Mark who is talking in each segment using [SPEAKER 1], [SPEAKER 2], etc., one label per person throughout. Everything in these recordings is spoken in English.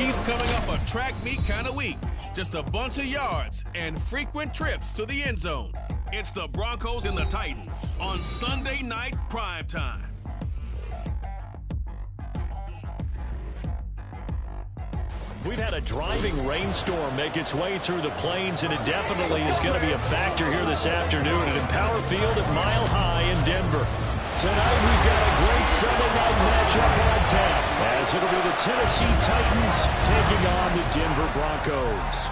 [SPEAKER 1] He's coming off a track meet kind of week. Just a bunch of yards and frequent trips to the end zone. It's the Broncos and the Titans on Sunday night primetime.
[SPEAKER 2] We've had a driving rainstorm make its way through the plains, and it definitely is going to be a factor here this afternoon at Empower Field at Mile High in Denver. Tonight we've got a great Sunday night matchup on tap, as it'll be the Tennessee Titans taking on the Denver Broncos.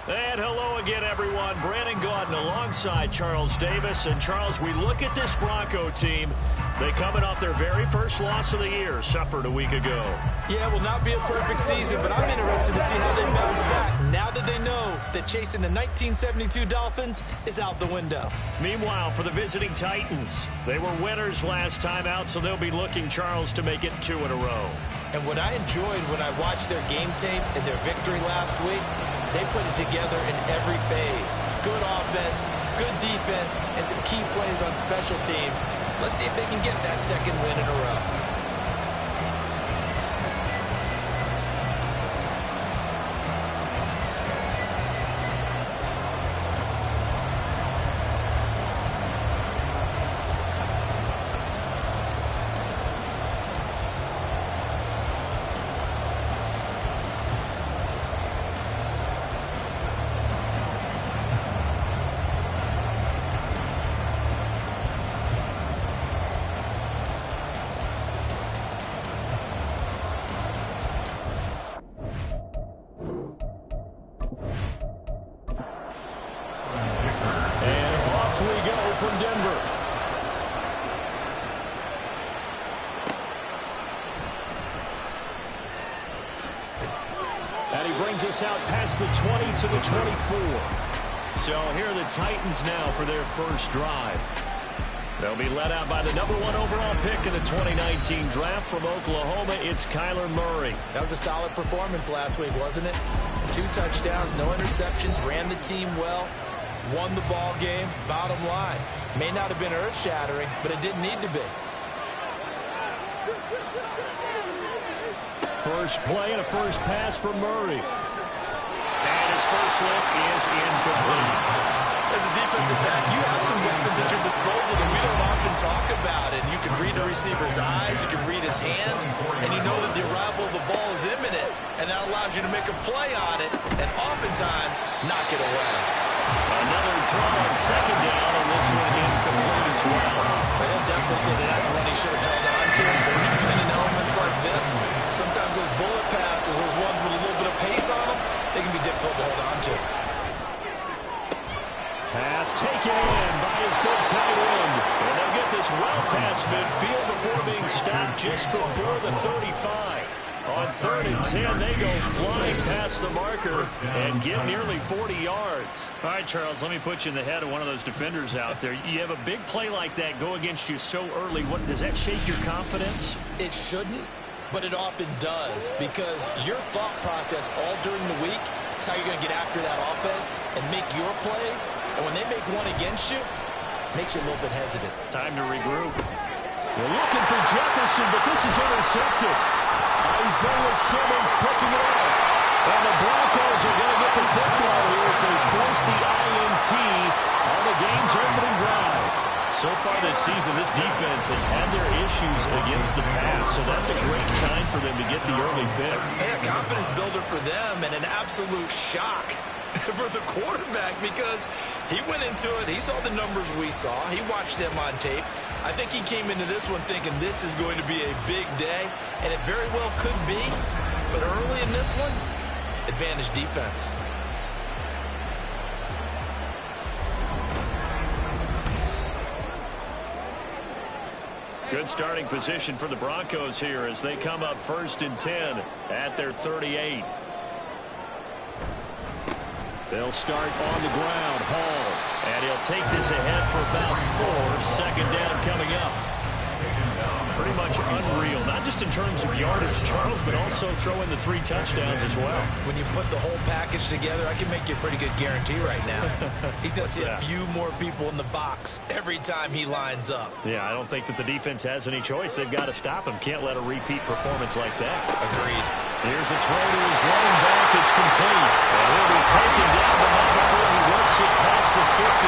[SPEAKER 2] And hello again, everyone. Brandon Gaudin alongside Charles Davis. And Charles, we look at this Bronco team. They coming off their very first loss of the year, suffered a week ago.
[SPEAKER 3] Yeah, it will not be a perfect season, but I'm interested to see how they bounce back now that they know that chasing the 1972 Dolphins is out the window.
[SPEAKER 2] Meanwhile, for the visiting Titans, they were winners last time out, so they'll be looking, Charles, to make it 2 in a row.
[SPEAKER 3] And what I enjoyed when I watched their game tape and their victory last week is they put it together in every phase. Good offense, good defense, and some key plays on special teams. Let's see if they can get that second win in a row.
[SPEAKER 2] From Denver. And he brings us out past the 20 to the 24. So here are the Titans now for their first drive. They'll be led out by the #1 overall pick in the 2019 draft from Oklahoma. It's Kyler Murray.
[SPEAKER 3] That was a solid performance last week, wasn't it? 2 touchdowns, no interceptions, ran the team well. Won the ball game, bottom line. May not have been earth-shattering, but it didn't need to be.
[SPEAKER 2] First play and a first pass for Murray. And his first look is incomplete.
[SPEAKER 3] As a defensive back, you have some weapons at your disposal that we don't often talk about. And you can read a receiver's eyes, you can read his hands, and you know that the arrival of the ball is imminent. And that allows you to make a play on it, and oftentimes knock it away.
[SPEAKER 2] Another throw on second down, and this one incomplete as well.
[SPEAKER 3] He'll definitely say that that's one he should have held on to. When you're playing in elements like this, sometimes those bullet passes, those ones with a little bit of pace on them, they can be difficult to hold on to.
[SPEAKER 2] Pass taken in by his big tight end. And they'll get this well past midfield before being stopped just before the 35. On 3rd and 10, they go flying past the marker and get nearly 40 yards. All right, Charles, let me put you in the head of one of those defenders out there. You have a big play like that go against you so early. What does that shake your confidence?
[SPEAKER 3] It shouldn't, but it often does, because your thought process all during the week is how you're going to get after that offense and make your plays. And when they make one against you, it makes you a little bit hesitant.
[SPEAKER 2] Time to regroup. They're looking for Jefferson, but this is intercepted. Isaiah Simmons picking it off. And the Broncos are going to get the football here as they force the INT on the game's opening drive. So far this season, this defense has had their issues against the pass, so that's a great sign for them to get the early pick.
[SPEAKER 3] And a confidence builder for them, and an absolute shock for the quarterback, because he went into it, he saw the numbers we saw, he watched them on tape. I think he came into this one thinking this is going to be a big day, and it very well could be, but early in this one, advantage defense.
[SPEAKER 2] Good starting position for the Broncos here as they come up 1st and 10 at their 38. They'll start on the ground. Hall. And he'll take this ahead for about 4. 2nd down coming up. Pretty much unreal, not just in terms of yardage, Charles, but also throw in the 3 touchdowns as well.
[SPEAKER 3] When you put the whole package together, I can make you a pretty good guarantee right now. He's going to see a few more people in the box every time he lines up.
[SPEAKER 2] Yeah, I don't think that the defense has any choice. They've got to stop him. Can't let a repeat performance like that.
[SPEAKER 3] Agreed.
[SPEAKER 2] Here's a throw to his running back. It's complete. And he'll be taken down, but not before he works it past the 50.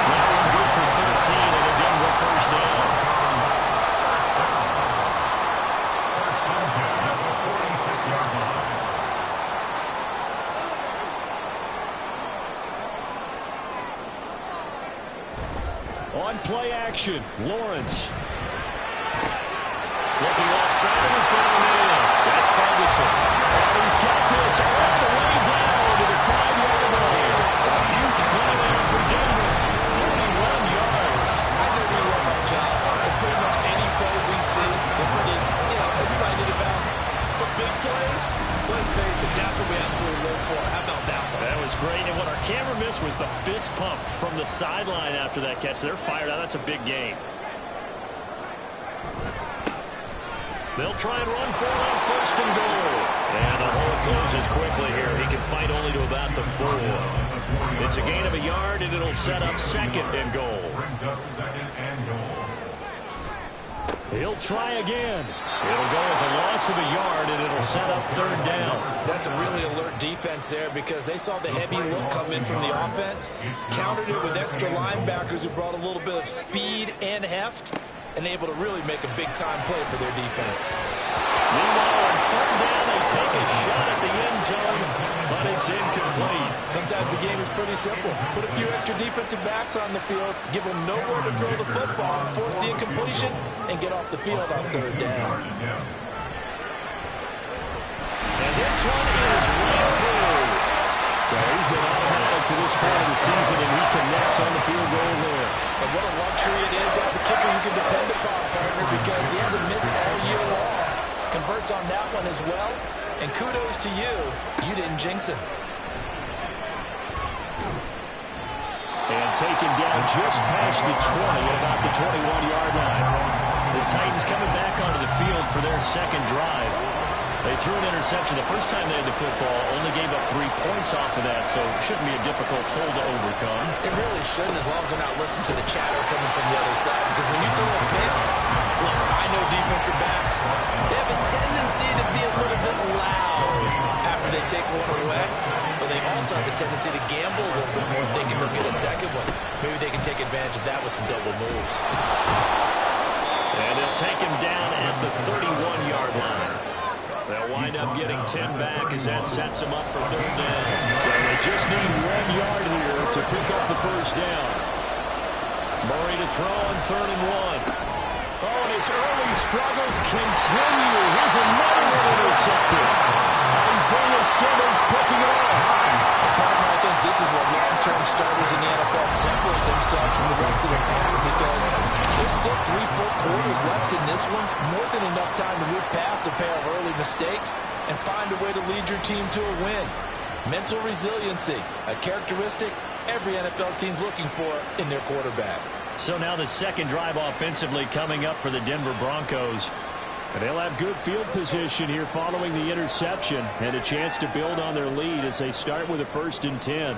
[SPEAKER 2] That one good for 13, and again with first down. On play action, Lawrence. Looking left side, is going in. That's Ferguson. And he's got this all the way down to the 5-yard line. A huge play there for Denver. 31 yards.
[SPEAKER 3] I know we love our jobs. And pretty much any play we see, we're pretty, excited about. For big plays, let's face it, that's what we absolutely live for. How about that one?
[SPEAKER 2] That was great. And what our camera missed was the fist pump from the sideline after that catch. They're fired out. That's a big game. They'll try and run for it on first and goal. And the hole closes quickly here. He can fight only to about the 4. It's a gain of a yard, and it'll set up second and goal. He'll try again. It'll go as a loss of a yard, and it'll set up third down.
[SPEAKER 3] That's a really alert defense there because they saw the heavy look come in from the offense, countered it with extra linebackers who brought a little bit of speed and heft, and able to really make a big-time play for their defense.
[SPEAKER 2] Meanwhile, on third down, they take a shot at the end zone, but it's incomplete.
[SPEAKER 3] Sometimes the game is pretty simple. Put a few extra defensive backs on the field, give them nowhere to throw the football, force the incompletion, and get off the field on third down.
[SPEAKER 2] And this one is right through. So he's been automatic to this point of the season, and he connects on the field goal there.
[SPEAKER 3] And what a luxury it is to have a kicker you can depend upon, partner, because he hasn't missed all year long. Converts on that one as well, and kudos to you. You didn't jinx him.
[SPEAKER 2] And taken down just past the 20 at about the 21-yard line. The Titans coming back onto the field for their second drive. They threw an interception the first time they had the football, only gave up 3 points off of that, so it shouldn't be a difficult hole to overcome.
[SPEAKER 3] It really shouldn't, as long as they're not listening to the chatter coming from the other side, because when you throw a pick, look, I know defensive backs, they have a tendency to be a little bit loud after they take one away, but they also have a tendency to gamble a little bit more, thinking they'll get a second one. Maybe they can take advantage of that with some double moves.
[SPEAKER 2] And they'll take him down at the 31-yard line. They'll wind up getting 10 back as that sets them up for third down. So they just need 1 yard here to pick up the first down. Murray to throw on 3rd and 1. Oh, and his early struggles continue. Here's another one intercepted. Isaiah Simmons picking it up.
[SPEAKER 3] I think this is what long-term starters in the NFL separate themselves from the rest of the pack, because there's still 3 full quarters left in this one. More than enough time to move past a pair of early mistakes and find a way to lead your team to a win. Mental resiliency, a characteristic every NFL team's looking for in their quarterback.
[SPEAKER 2] So now the second drive offensively coming up for the Denver Broncos. And they'll have good field position here following the interception and a chance to build on their lead as they start with a 1st and 10.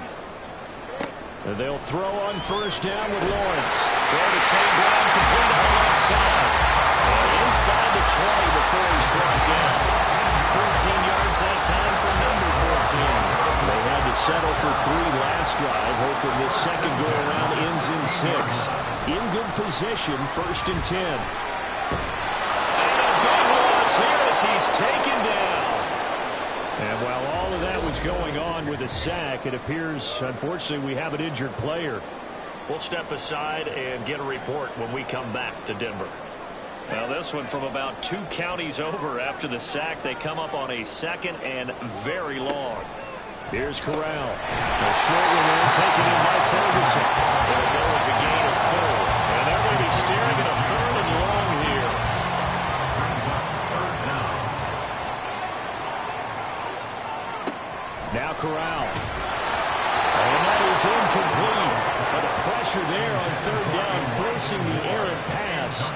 [SPEAKER 2] And they'll throw on first down with Lawrence. Throw to St. Brown, complete on the left side. And inside the 20 before he's brought down. 14 yards that time for number 14. They had to settle for 3 last drive, hoping this second go-around ends in 6. In good position, 1st and 10. He's taken down. And while all of that was going on with a sack, it appears, unfortunately, we have an injured player. We'll step aside and get a report when we come back to Denver. Now, this one from about 2 counties over after the sack. They come up on a 2nd and very long. Here's Corral. A short one there, taken in by Ferguson. There goes a gain of 4. And they're going to be staring at a 3rd and long here. Now Corral. And that is incomplete. But the pressure there on 3rd down, forcing the errant pass. pass.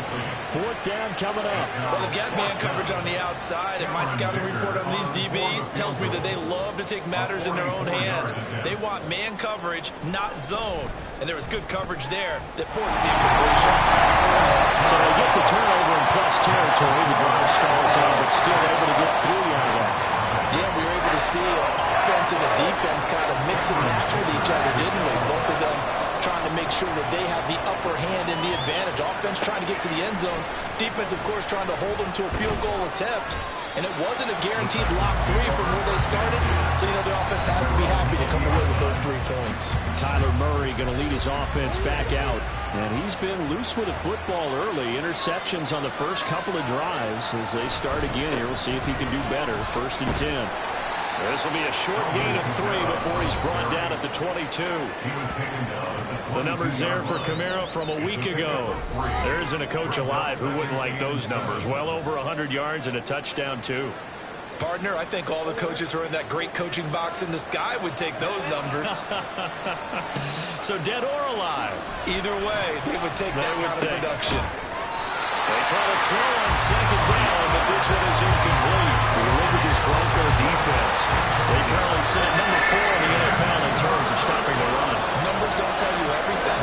[SPEAKER 2] Fourth down coming up.
[SPEAKER 3] Well, they've got man coverage on the outside, and my scouting report on these DBs tells me that they love to take matters in their own hands. They want man coverage, not zone. And there was good coverage there that forced the incompletion.
[SPEAKER 2] So they get the turnover in plus territory. The drive stalls out, but still able to get 3 out of that.
[SPEAKER 4] Yeah, we were able to see an offense and a defense kind of mix and match with each other, didn't we? Both of them trying to make sure that they have the upper hand and the advantage. Offense trying to get to the end zone. Defense, of course, trying to hold them to a field goal attempt. And it wasn't a guaranteed lock 3 from where they started. So, the offense has to be happy to come away with those 3 points.
[SPEAKER 2] Kyler Murray going to lead his offense back out. And he's been loose with the football early. Interceptions on the first couple of drives as they start again here. We'll see if he can do better. 1st and 10. This will be a short gain of 3 before he's brought down at the 22. The numbers there for Kamara from a week ago. There isn't a coach alive who wouldn't like those numbers. Well over 100 yards and a touchdown, too.
[SPEAKER 3] Partner, I think all the coaches who are in that great coaching box in the sky would take those numbers.
[SPEAKER 2] So dead or alive?
[SPEAKER 3] Either way, they would take that kind of production.
[SPEAKER 2] They try to throw on 2nd down, but this one is incomplete. Look at this Bronco defense. They currently sit at number 4 in the NFL in terms of stopping the run.
[SPEAKER 3] Numbers don't tell you everything,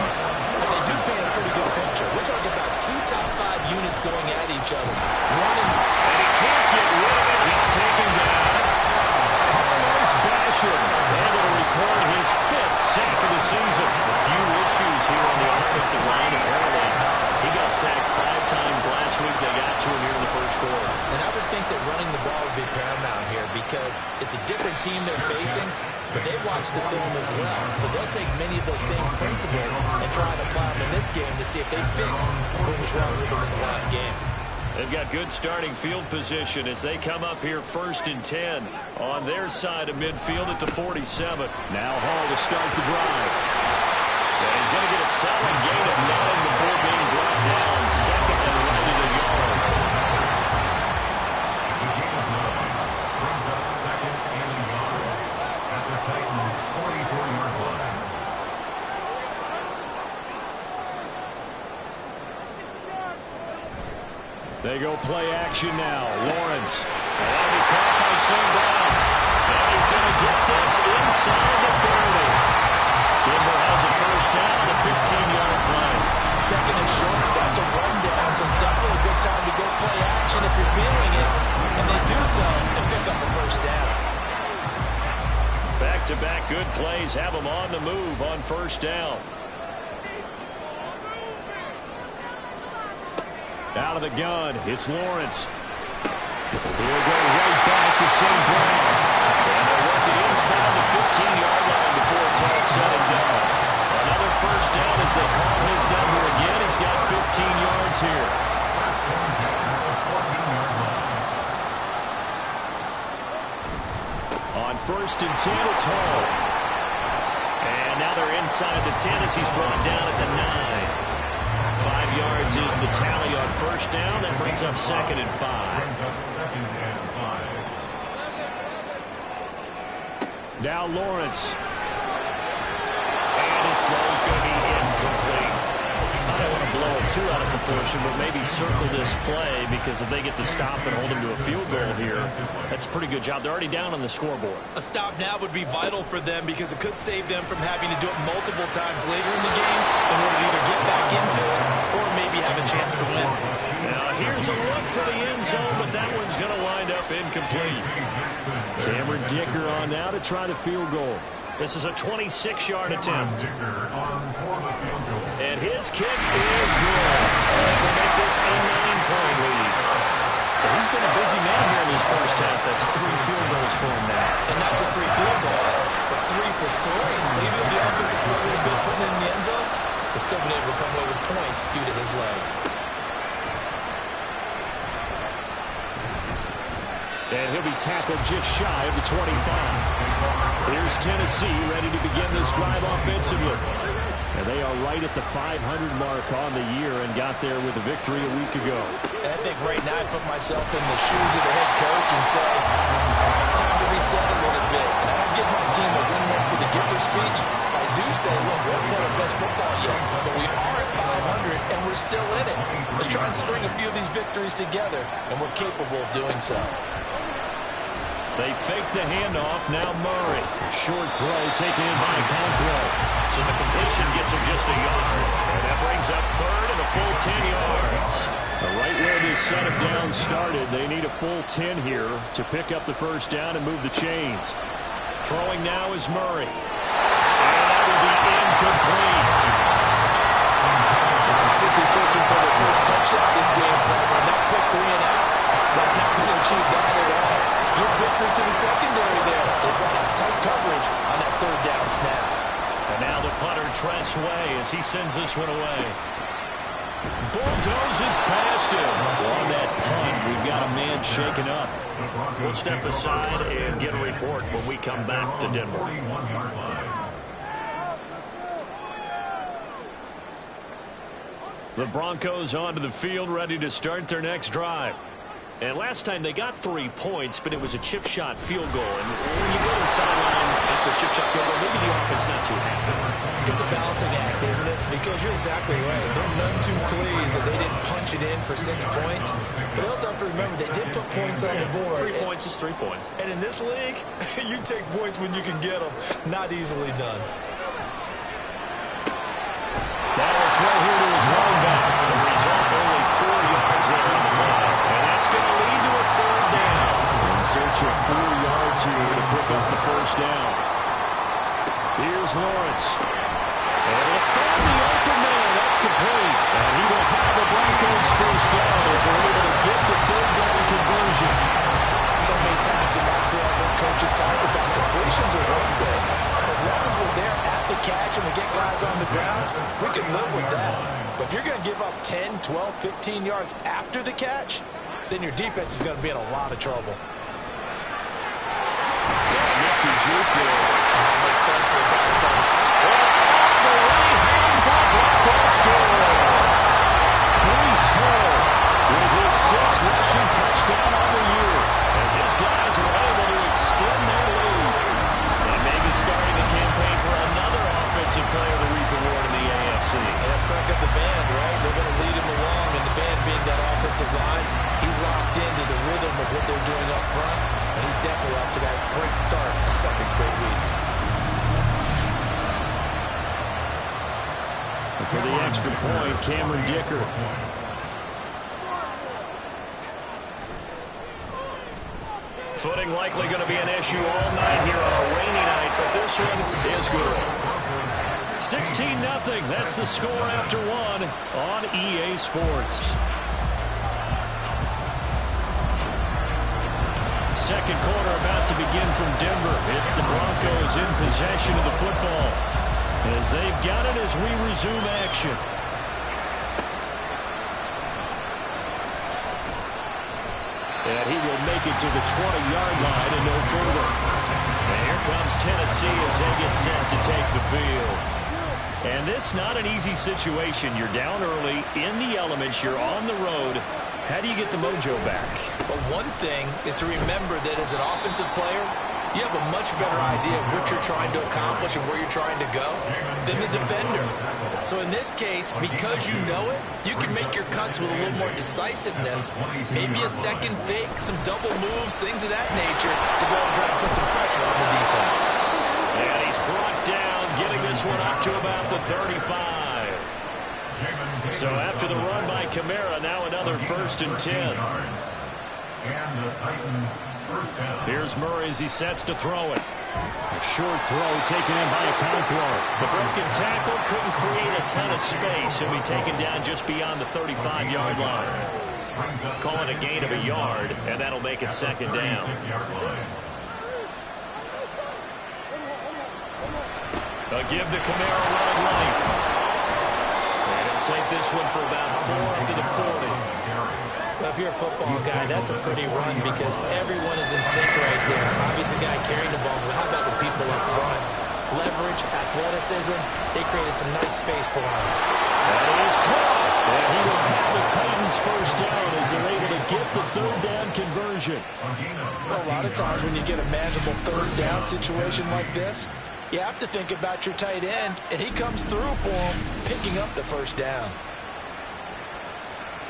[SPEAKER 3] but they do paint a pretty good picture. We're talking about 2 top 5 units going at each other. Running,
[SPEAKER 2] and he can't get rid of it. He's taken down. Carlos Basham able to record his 5th sack of the season. A few issues here on the offensive line, apparently. He got sacked 5 times last week. They got to him here in the first quarter.
[SPEAKER 3] And I would think that running the ball would be paramount here because it's a different team they're facing, but they watch the film as well. So they'll take many of those same principles and try and apply them in this game to see if they fixed what was wrong with them in the last game.
[SPEAKER 2] They've got good starting field position as they come up here 1st and 10 on their side of midfield at the 47. Now Hall to start the drive. And he's going to get a solid gain of 9 before being brought down. 2nd and right at the yard.
[SPEAKER 5] Brings up 2nd and a yard at the Titans' 44-yard line.
[SPEAKER 2] They go play action now. Lawrence. And he caught by Sam Brown. And he's going to get this inside the 30. Denver has a 1st down, a 15-yard play.
[SPEAKER 4] 2nd and short, that's a rundown, so it's definitely a good time to go play action if you're feeling it. And they do so and pick up a 1st down.
[SPEAKER 2] Back-to-back good plays have them on the move on 1st down. Out of the gun, it's Lawrence. He'll go right back to St. Brown. And they're working inside the 15-yard line before it's all said and done. Another 1st down as they call his number again. He's got 15 yards here. On 1st and 10, it's Hall. And now they're inside the 10 as he's brought down at the 9. 5 yards is the tally on 1st down. That brings up 2nd and 5. Now Lawrence. And his throw is going to be incomplete. I don't want to blow it too out of proportion, but maybe circle this play because if they get the stop and hold him to a field goal here, that's a pretty good job. They're already down on the scoreboard.
[SPEAKER 3] A stop now would be vital for them because it could save them from having to do it multiple times later in the game in order to either get back into it or maybe have a chance to win.
[SPEAKER 2] Now here's a look for the end zone, but that one's going to wind up incomplete. Cameron Dicker on now to try the field goal. This is a 26-yard attempt. And his kick is good. That will make this a 9-point lead. So he's been a busy man here in his first half. That's 3 field goals for him now.
[SPEAKER 3] And not just 3 field goals, but 3 for 3. So even though the offense is struggling a bit putting it in the end zone, they've still been able to come away with points due to his leg.
[SPEAKER 2] And he'll be tackled just shy of the 25. Here's Tennessee ready to begin this drive offensively. And they are right at the 500 mark on the year and got there with a victory a week ago.
[SPEAKER 4] And I think right now I put myself in the shoes of the head coach and say, time to reset a little bit. And I don't give my team a win one for the giver speech, I do say, look, we haven't played our best football yet, but we are at 500 and we're still in it. Let's try and string a few of these victories together, and we're capable of doing so.
[SPEAKER 2] They fake the handoff. Now Murray. Short throw taken in by Conquo. So the completion gets him just a yard. And that brings up third and a full 10 yards. Right where this setup down started, they need a full 10 here to pick up the first down and move the chains. Throwing now is Murray. And that will be incomplete.
[SPEAKER 4] Obviously searching for the first touchdown this game, and that quick 3 and out, that's not going to achieve that at all. Good victory to the secondary there. They brought out tight coverage on that third down snap.
[SPEAKER 2] And now the punter Tress Way as he sends this one away. Bulldozes past him. On that punt, we've got a man shaken up. We'll step aside and get a report when we come back to Denver. The Broncos onto the field, ready to start their next drive. And last time they got 3 points, but it was a chip shot field goal. And when you go to the sideline after a chip shot field goal, maybe the offense not too happy.
[SPEAKER 3] It's a balancing act, isn't it? Because you're exactly right. They're none too pleased that they didn't punch it in for 6 points. But they also have to remember they did put points on the board.
[SPEAKER 2] 3 points is 3 points.
[SPEAKER 3] And in this league, you take points when you can get them. Not easily done.
[SPEAKER 2] Now a throw here to his running back. The result only 4 yards there on the play. And that's going to lead to a third down. In search of 4 yards here to pick up the first down. Here's Lawrence. And he'll find the open man. That's complete. And he will have the Broncos first down as they're able to get the third down conversion.
[SPEAKER 4] So many times in my career, I've heard coaches talk about completions are one thing. As long as we're there at the catch and we get guys on the ground, we can live with that. But if you're going to give up 10, 12, 15 yards after the catch, then your defense is going to be in a lot of trouble.
[SPEAKER 2] Nifty juke there.
[SPEAKER 4] Makes fun for a back time.
[SPEAKER 2] The right hand for Broncos score. Breece Hall with his 6th rushing touchdown on the year as his guys are able to extend their lead. And maybe starting a campaign for another offensive player of the week award in the AFC.
[SPEAKER 3] Yeah, strike up the band, right? They're going to lead him along, and the band being that offensive line, he's locked into the rhythm of what they're doing up front, and he's definitely off to that great start, a second straight week.
[SPEAKER 2] And for the extra point, Cameron Dicker. Footing likely going to be an issue all night here on a rainy night, but this one is good. 16-0. That's the score after 1 on EA Sports. Second quarter about to begin from Denver. It's the Broncos in possession of the football as they've got it as we resume action. And he will make it to the 20-yard line and no further. And here comes Tennessee as they get set to take the field. And this not an easy situation. You're down early, in the elements, you're on the road. How do you get the mojo back?
[SPEAKER 3] But one thing is to remember that as an offensive player, you have a much better idea of what you're trying to accomplish and where you're trying to go than the defender. So in this case, because you know it, you can make your cuts with a little more decisiveness, maybe a second fake, some double moves, things of that nature to go and try to put some pressure on the defense.
[SPEAKER 2] And he's brought down, getting this one up to about the 35. So after the run by Kamara, now another 1st and 10.
[SPEAKER 5] And the Titans first down.
[SPEAKER 2] Here's Murray as he sets to throw it. A short throw taken in by Okonkwo. The broken tackle couldn't create a ton of space. He'll be taken down just beyond the 35-yard line. Call it a gain of a yard, and that'll make it 2nd down. A give to Kamara running right. And he'll take this one for about 4 up to the 40.
[SPEAKER 3] Well, if you're a football guy, that's a pretty run because everyone is in sync right there. Obviously, the guy carrying the ball, but how about the people up front? Leverage, athleticism, they created some nice space for him.
[SPEAKER 2] That is caught. And he will have the Titans first down as they're able to get the third down conversion.
[SPEAKER 4] Well, a lot of times when you get a manageable third down situation like this, you have to think about your tight end, and he comes through for him, picking up the first down.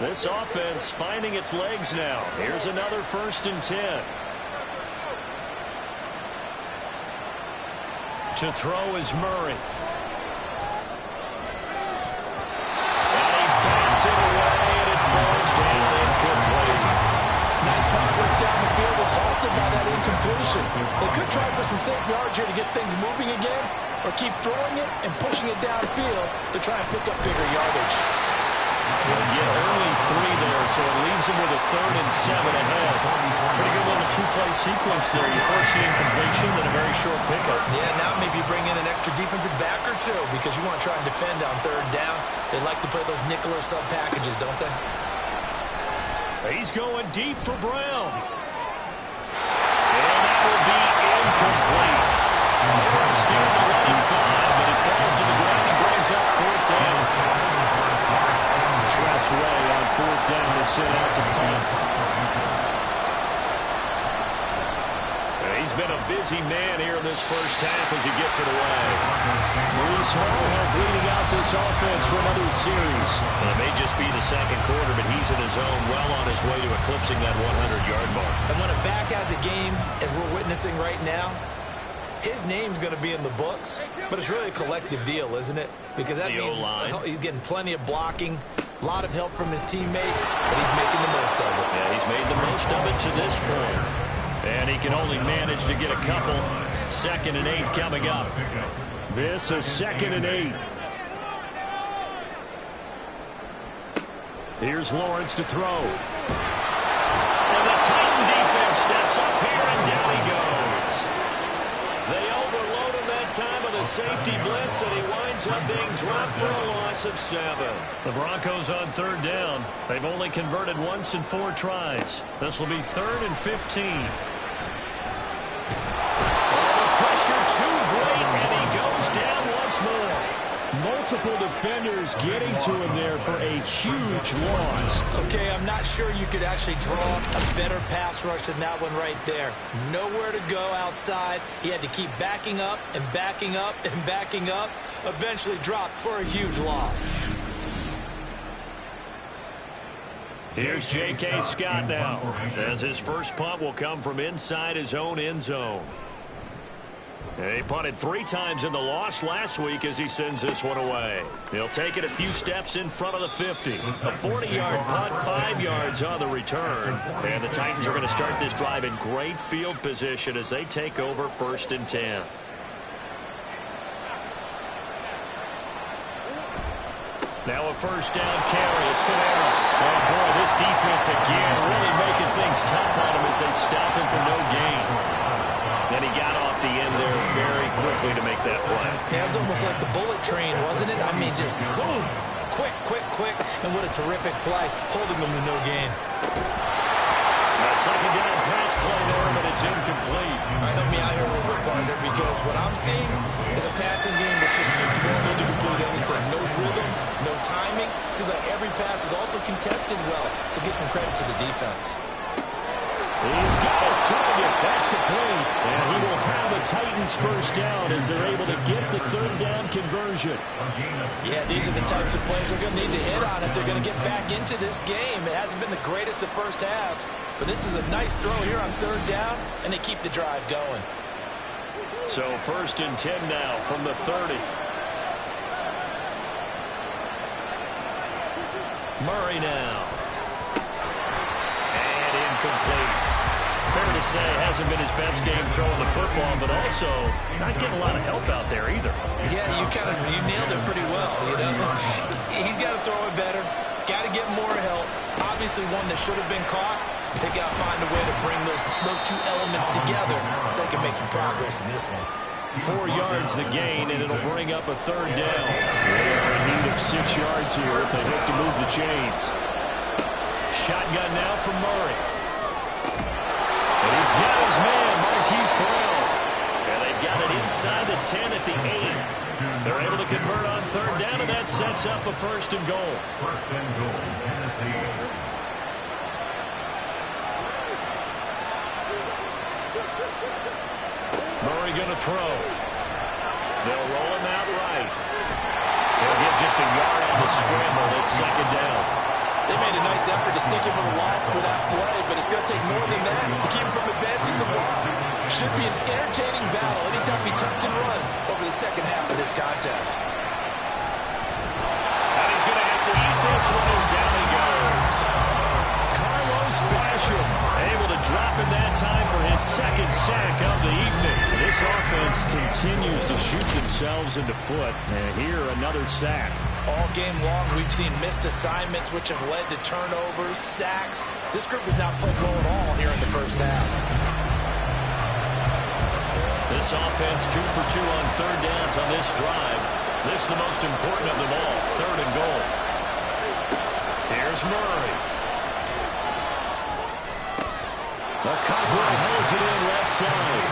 [SPEAKER 2] This offense finding its legs now. Here's another 1st and 10. To throw is Murray. And he bats it away, and it falls down incomplete.
[SPEAKER 4] Nice progress down the field was halted by that incompletion. They could try for some safe yards here to get things moving again, or keep throwing it and pushing it downfield to try and pick up bigger yardage.
[SPEAKER 2] They'll get only 3 there, so it leaves them with a 3rd and 7 ahead. Pretty good little 2-play sequence there. You first see incompletion, then a very short pickup.
[SPEAKER 3] Yeah, now maybe bring in an extra defensive back or two because you want to try and defend on 3rd down. They like to play those nickel or sub packages, don't they?
[SPEAKER 2] He's going deep for Brown. And that will be incomplete. They weren't scared to let him fly, but he falls to the ground and brings up 4th down. Tress Way on 4th down to send out to punt. He's been a busy man here in this first half as he gets it away. Maurice Hall bleeding out this offense for another series. And it may just be the 2nd quarter, but he's in his zone, well on his way to eclipsing that 100-yard mark.
[SPEAKER 3] And when a back has a game, as we're witnessing right now, his name's going to be in the books, but it's really a collective deal, isn't it? Because that means he's getting plenty of blocking, a lot of help from his teammates, but he's making the most of it.
[SPEAKER 2] Yeah, he's made the most of it to this point. And he can only manage to get a couple. 2nd and 8 coming up. This is 2nd and 8. Here's Lawrence to throw. And the Titan defense steps up here, and down he goes. They overload him that time with a safety blitz, and he winds up being dropped for a loss of 7. The Broncos on 3rd down. They've only converted once in 4 tries. This will be 3rd and 15. Pressure too great, and he goes down once more. Multiple defenders getting to him there for a huge loss.
[SPEAKER 3] Okay, I'm not sure you could actually draw a better pass rush than that one right there. Nowhere to go outside. He had to keep backing up and backing up and backing up. Eventually dropped for a huge loss.
[SPEAKER 2] Here's J.K. Scott now, as his first punt will come from inside his own end zone. He punted 3 times in the loss last week as he sends this one away. He'll take it a few steps in front of the 50. A 40-yard punt, 5 yards on the return. And the Titans are going to start this drive in great field position as they take over 1st and 10. Now a 1st down carry. It's Kamara. Oh, boy, this defense again really making things tough on him as they stop him for no gain. Then he got off the end there very quickly to make that play.
[SPEAKER 3] Yeah, it was almost like the bullet train, wasn't it? I mean, just zoom. Quick, quick, quick. And what a terrific play, holding them to no gain.
[SPEAKER 2] A 2nd down pass play there, but it's incomplete.
[SPEAKER 3] All right, help me out here a little bit, partner, because what I'm seeing is a passing game that's just struggling to complete anything. No rhythm, no timing. Seems like every pass is also contested well, so give some credit to the defense.
[SPEAKER 2] He's got his target. That's complete. And he will have the Titans first down as they're able to get the 3rd down conversion.
[SPEAKER 4] Yeah, these are the types of plays they're going to need to hit on if they're going to get back into this game. It hasn't been the greatest of first halves, but this is a nice throw here on 3rd down, and they keep the drive going.
[SPEAKER 2] So 1st and 10 now from the 30. Murray now. And incomplete. Fair to say, hasn't been his best game throwing the football, but also not getting a lot of help out there either.
[SPEAKER 3] Yeah, you nailed it pretty well, you know. He's got to throw it better. Got to get more help. Obviously one that should have been caught. They got to find a way to bring those 2 elements together so they can make some progress in this one.
[SPEAKER 2] 4 yards the gain, and it'll bring up a 3rd down. They are in need of 6 yards here if they hope to move the chains. Shotgun now from Murray. And he's got his man, Marquise Brown. And they've got it inside the 10 at the 8. They're able to convert on third down, and that sets up a first and goal.
[SPEAKER 5] First and goal, Tennessee.
[SPEAKER 2] Murray going to throw. They'll roll him out right. They'll get just a yard on the scramble. It's second down.
[SPEAKER 3] They made a nice effort to stick him with a loss for that play, but it's going to take more than that to keep him from advancing the ball. Should be an entertaining battle anytime he tucks and runs over the second half of this contest.
[SPEAKER 2] And he's going to have to eat this one as down he goes. Carlos Basham able to drop him that time for his second sack of the evening. This offense continues to shoot themselves in the foot. And here, another sack.
[SPEAKER 3] All game long, we've seen missed assignments, which have led to turnovers, sacks. This group has not played well at all here in the first half.
[SPEAKER 2] This offense 2 for 2 on third downs on this drive. This is the most important of them all, third and goal. Here's Murray. McConkey holds it in left side.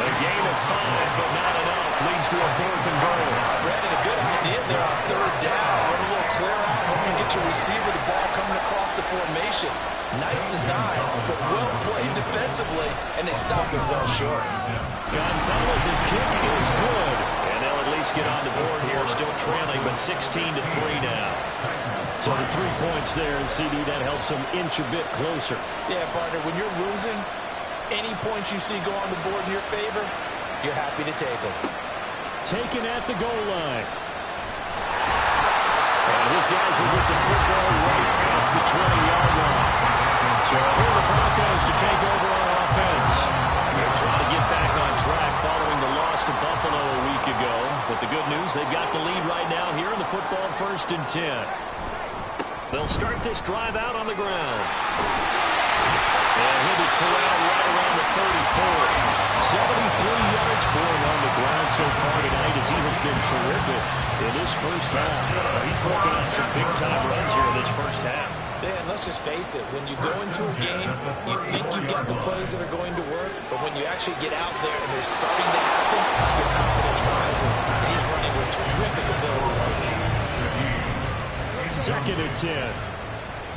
[SPEAKER 2] A gain of 5, but not enough. Leads to a fourth and goal.
[SPEAKER 3] Brandon, a good idea there on third down. Run a little clear out. Hope you get your receiver the ball coming across the formation. Nice design, but well played defensively, and they stop it well short.
[SPEAKER 2] Gonzalez's kick is good, and they'll at least get on the board here, still trailing, but 16-3 now. So the 3 points there, and CD, that helps them inch a bit closer.
[SPEAKER 3] Yeah, partner, when you're losing, any points you see go on the board in your favor, you're happy to take them.
[SPEAKER 2] Taken at the goal line. And his guys will get the football right at the 20-yard line. So here are the Broncos to take over on offense. They're trying to get back on track following the loss to Buffalo a week ago. But the good news, they've got the lead right now here in the football 1st and 10. They'll start this drive out on the ground. And he'll be corralled right around the 34. 73 yards for him on the ground so far tonight as he has been terrific in this first half. He's broken out some big-time runs here in this first half.
[SPEAKER 3] Yeah, and let's just face it. When you go into a game, you think you've got the plays that are going to work, but when you actually get out there and they're starting to happen, your confidence rises, and he's running with terrific ability right now.
[SPEAKER 2] 2nd and 10.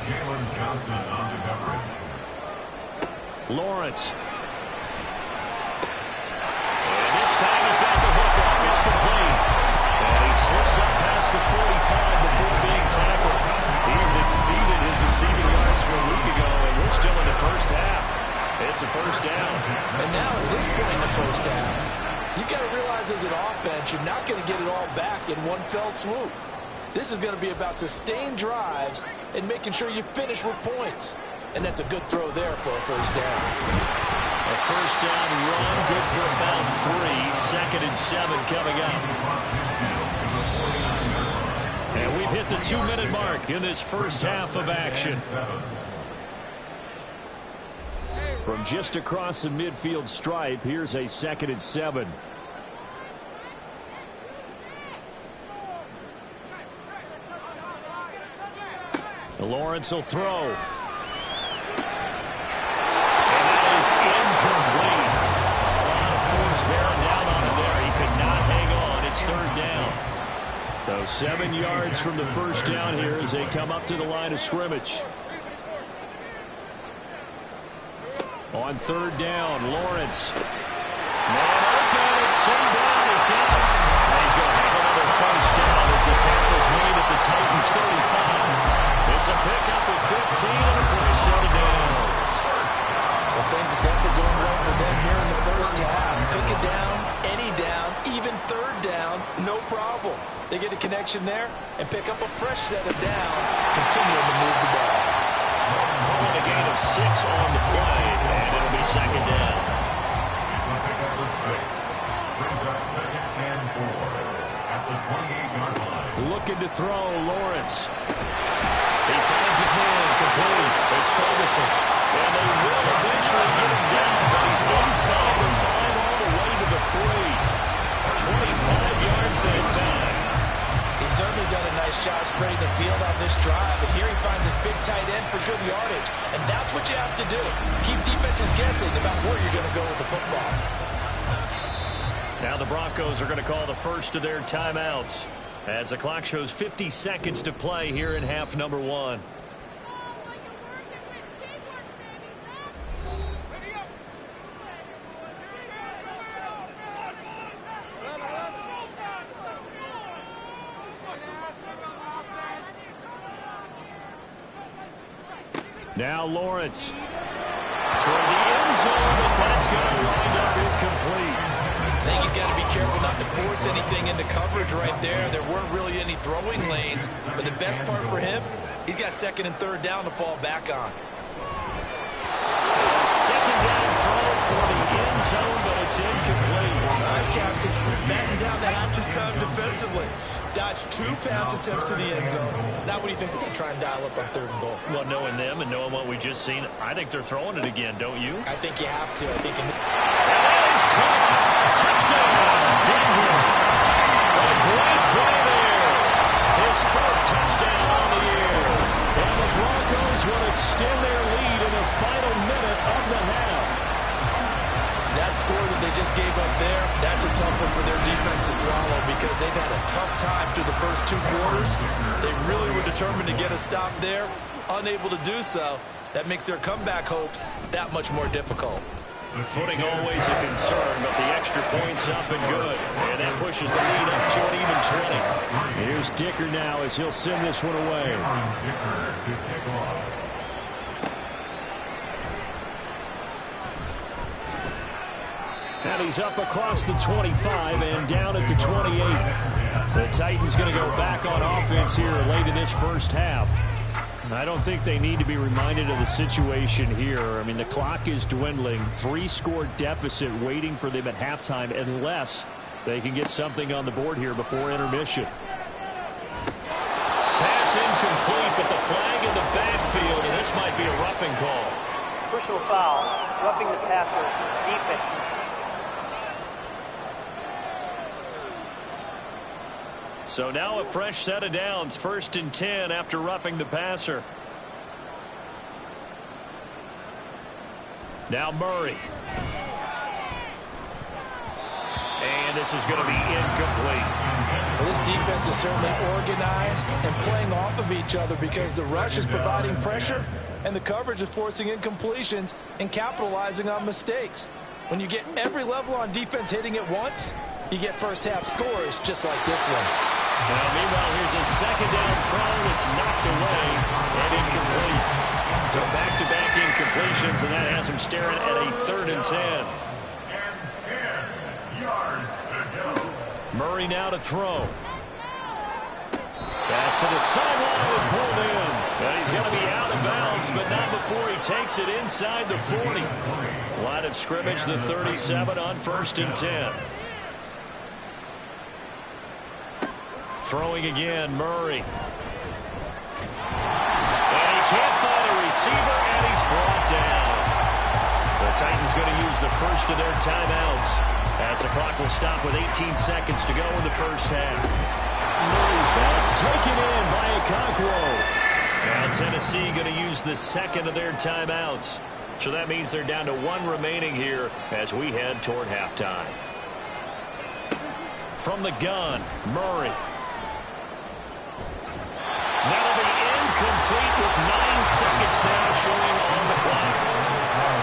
[SPEAKER 5] Jalen Johnson on the coverage.
[SPEAKER 2] Lawrence. And this time he's got the hook up. It's complete. And he slips up past the 45 before being tackled. He's exceeded his receiving yards from a week ago, and we're still in the first half. It's a first down.
[SPEAKER 3] And now at this point in the first half, you've got to realize as an offense, you're not going to get it all back in one fell swoop. This is going to be about sustained drives and making sure you finish with points. And that's a good throw there for a first down.
[SPEAKER 2] A first down run, good for about 3. 2nd and 7 coming up. And we've hit the 2-minute mark in this first half of action. From just across the midfield stripe, here's a 2nd and 7. Lawrence will throw. And that is incomplete. A lot of force bearing down on him there. He could not hang on. It's third down. So 7 yards from the first down here as they come up to the line of scrimmage. On third down, Lawrence. Man open, it's Sundown. He's got it. And he's going to have another first down as the tackle's made at the Titans' 35. It's a pickup of 15 and a first set of downs.
[SPEAKER 3] Well, things are definitely going well for them here in the first half. Pick it down, any down, even third down, no problem. They get a connection there and pick up a fresh set of downs, continuing to move the ball.
[SPEAKER 2] Calling a gain of 6 on the play, and it'll be second down.
[SPEAKER 5] It's a pickup of 6. Brings up 2nd and 4 at the 28-yard line.
[SPEAKER 2] Looking to throw, Lawrence. He finds his man, complete. It's Ferguson. And they will eventually get him down, but he's inside the 5 all the way to the 3. 25 yards at a time.
[SPEAKER 3] He's certainly done a nice job spreading the field on this drive, and here he finds his big tight end for good yardage. And that's what you have to do. Keep defenses guessing about where you're going to go with the football.
[SPEAKER 2] Now the Broncos are going to call the first of their timeouts as the clock shows 50 seconds to play here in half number 1. Now Lawrence toward the end zone, but that's going to wind up incomplete.
[SPEAKER 3] I think he's got to be careful not to force anything into coverage right there. There weren't really any throwing lanes, but the best part for him, he's got second and third down to fall back on.
[SPEAKER 2] Second down throw for the end zone, but it's incomplete.
[SPEAKER 3] All right, Captain, he's batting down the hatches time defensively. Dodged 2 pass attempts to the end zone. Now what do you think they're going to try and dial up on 3rd and goal?
[SPEAKER 2] Well, knowing them and knowing what we just seen, I think they're throwing it again, don't you?
[SPEAKER 3] I think you have to. I think in
[SPEAKER 2] that is caught. Touchdown, Denver. A great play there. His 4th touchdown on the year. And the Broncos will extend their lead in the final minute of the half.
[SPEAKER 3] that score that they just gave up there, that's a tough one for their defense to swallow because they've had a tough time through the first 2 quarters. They really were determined to get a stop there, unable to do so. That makes their comeback hopes that much more difficult.
[SPEAKER 2] Footing always a concern, but the extra point's up and good. And that pushes the lead up to an even 20. Here's Dicker now as he'll send this one away. And he's up across the 25 and down at the 28. The Titans going to go back on offense here late in this first half. I don't think they need to be reminded of the situation here. I mean, the clock is dwindling. 3-score deficit waiting for them at halftime unless they can get something on the board here before intermission. Pass incomplete, but the flag in the backfield, and this might be a roughing call.
[SPEAKER 6] Personal foul, roughing the passer, defense.
[SPEAKER 2] So now a fresh set of downs, 1st and 10 after roughing the passer. Now Murray. And this is going to be incomplete.
[SPEAKER 3] Well, this defense is certainly organized and playing off of each other because the rush is providing pressure and the coverage is forcing incompletions and capitalizing on mistakes. When you get every level on defense hitting at once, you get first-half scores just like this one.
[SPEAKER 2] Now, meanwhile, here's a second down throw. It's knocked away and incomplete. So back-to-back incompletions, and that has him staring at a 3rd and 10.
[SPEAKER 5] And 10 yards to go.
[SPEAKER 2] Murray now to throw. Pass to the sideline and pulled in. And he's going to be out of bounds, but not before he takes it inside the 40. Line of scrimmage, the 37 on 1st and 10. Throwing again, Murray. And he can't find a receiver, and he's brought down. The Titans going to use the first of their timeouts as the clock will stop with 18 seconds to go in the first half. Murray's pass taken in by Okonkwo. Now Tennessee going to use the second of their timeouts. So that means they're down to 1 remaining here as we head toward halftime. From the gun, Murray. That'll be incomplete with 9 seconds now showing on the clock.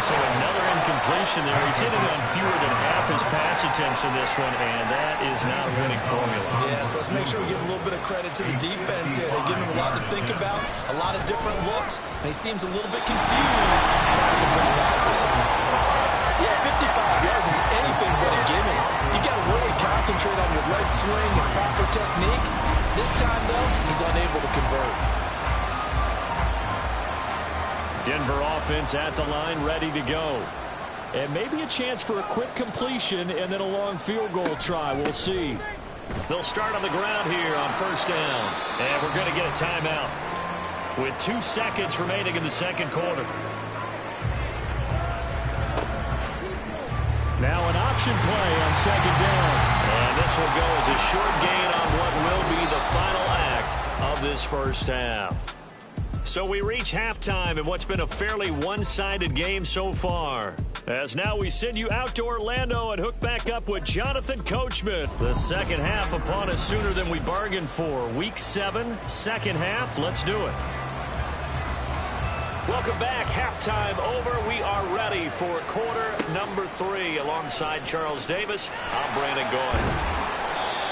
[SPEAKER 2] So another incompletion there. He's hitting on fewer than half his pass attempts in this one, and that is not a winning formula.
[SPEAKER 3] Yeah, so let's make sure we give a little bit of credit to the defense here. They give him a lot to think about, a lot of different looks, and he seems a little bit confused trying to complete passes. Yeah, 55 yards is anything but a gimme. You got to really concentrate on your leg swing and proper technique. This time, though, he's unable to convert.
[SPEAKER 2] Denver offense at the line, ready to go. And maybe a chance for a quick completion and then a long field goal try. We'll see. They'll start on the ground here on 1st down. And we're going to get a timeout with 2 seconds remaining in the 2nd quarter. Now an option play on 2nd down. And this will go as a short gain on what will be the final act of this first half. So we reach halftime in what's been a fairly one-sided game so far. As now we send you out to Orlando and hook back up with Jonathan Coachman. The second half upon us sooner than we bargained for. Week 7, second half. Let's do it. Welcome back. Halftime over. We are ready for quarter number 3. Alongside Charles Davis, I'm Brandon Goy.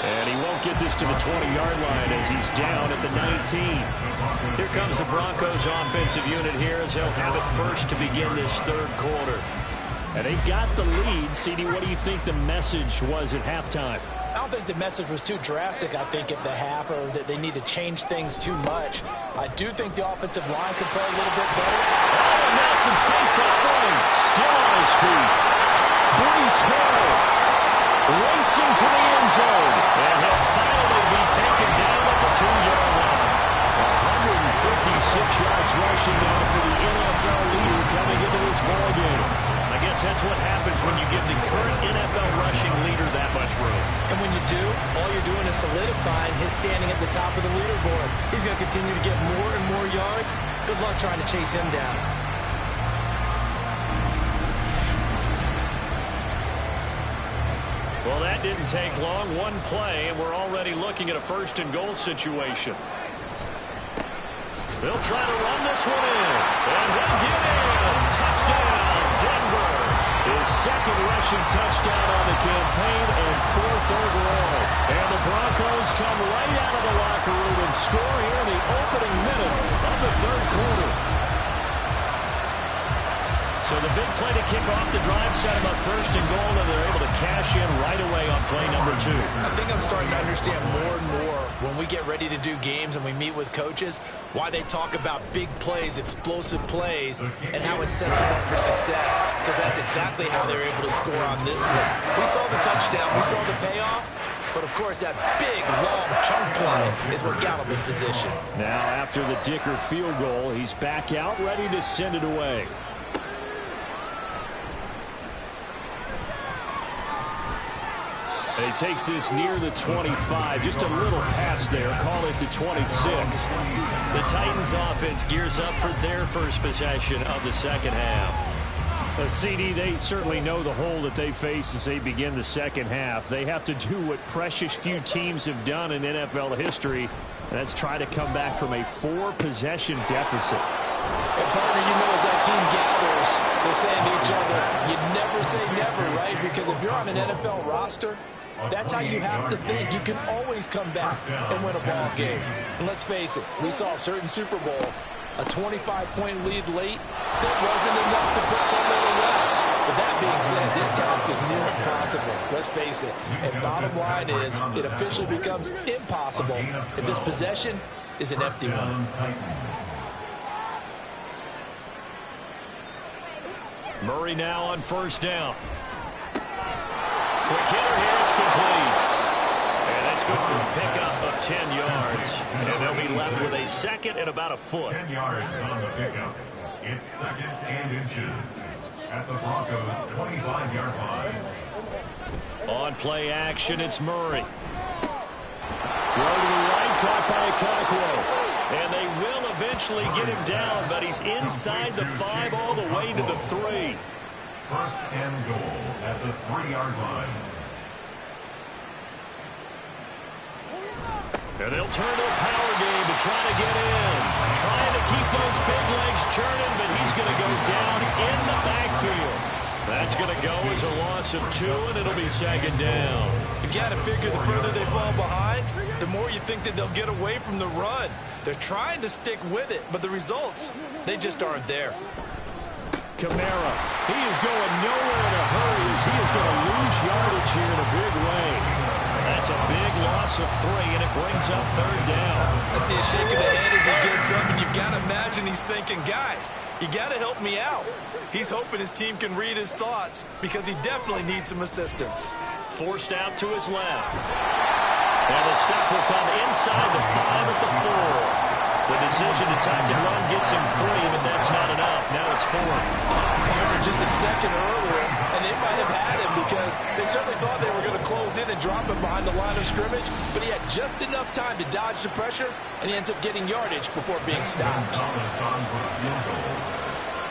[SPEAKER 2] And he won't get this to the 20-yard line as he's down at the 19. Here comes the Broncos offensive unit here as they'll have it first to begin this third quarter. And they got the lead. CD, what do you think the message was at halftime?
[SPEAKER 4] I don't think the message was too drastic, I think, at the half, or that they need to change things too much. I do think the offensive line could play a little bit better.
[SPEAKER 2] Oh, Nelson spaced out going. Still on his feet. Breece Hall racing to the end zone. And he'll finally be taken down at the 2-yard line. 156 yards rushing now for the NFL leader coming into this ballgame. I guess that's what happens when you give the current NFL rushing leader that much room.
[SPEAKER 4] And when you do, all you're doing is solidifying his standing at the top of the leaderboard. He's going to continue to get more and more yards. Good luck trying to chase him down.
[SPEAKER 2] Well, that didn't take long. One play, and we're already looking at a first-and-goal situation. They'll try to run this one in. And he'll get in. Touchdown, Denver. His second rushing touchdown on the campaign and 4th overall. And the Broncos come right out of the locker room and score here in the opening minute of the third quarter. So the big play to kick off the drive set them up first and goal, and they're able to cash in right away on play number 2.
[SPEAKER 3] I think I'm starting to understand more and more when we get ready to do games and we meet with coaches why they talk about big plays, explosive plays, and how it sets them up for success, because that's exactly how they're able to score on this one. We saw the touchdown. We saw the payoff. But, of course, that big, long chunk play is what got him in position.
[SPEAKER 2] Now, after the Dicker field goal, he's back out, ready to send it away. And he takes this near the 25. Just a little pass there. Call it the 26. The Titans offense gears up for their first possession of the second half. CD, they certainly know the hole that they face as they begin the second half. They have to do what precious few teams have done in NFL history, and that's try to come back from a 4-possession deficit.
[SPEAKER 4] And partner, you know, as that team gathers, they're saying to each other, you never say never, right? Because if you're on an NFL roster, that's how you have to think. You can always come back and win a ball game. And let's face it, we saw a certain Super Bowl, a 25-point lead late, that wasn't enough to put someone away. But that being said, this task is near impossible. Let's face it. And bottom line is, it officially becomes impossible if this possession is an empty one.
[SPEAKER 2] Murray now on first down. Quick hitter here, it's complete. And that's good for a pickup of 10 yards. And they'll be left with a second and about a foot.
[SPEAKER 5] 10 yards on the pickup. It's second and inches at the Broncos' 25-yard line.
[SPEAKER 2] On play action, it's Murray. Throw to the right, caught by Okonkwo. And they will eventually get him down, but he's inside the 5 all the way to the 3.
[SPEAKER 5] First and goal at the 3-yard line.
[SPEAKER 2] And they'll turn to a power game to try to get in. Trying to keep those big legs churning, but he's going to go down in the backfield. That's going to go as a loss of 2, and it'll be second down.
[SPEAKER 3] You've got to figure the further they fall behind, the more you think that they'll get away from the run. They're trying to stick with it, but the results, they just aren't there.
[SPEAKER 2] Kamara, he is going nowhere in a hurry as he is going to lose yardage here in a big way. That's a big loss of 3, and it brings up third down.
[SPEAKER 3] I see a shake of the head as he gets up, and you've got to imagine he's thinking, guys, you got to help me out. He's hoping his team can read his thoughts because he definitely needs some assistance.
[SPEAKER 2] Forced out to his left. And the stop will come inside the 5 at the 4. The decision to tuck and run gets him 3, but that's not enough. Now it's 4th.
[SPEAKER 4] Just a second earlier, and they might have had him because they certainly thought they were going to close in to drop him behind the line of scrimmage, but he had just enough time to dodge the pressure, and he ends up getting yardage before being stopped.
[SPEAKER 5] Thomas on for a field goal.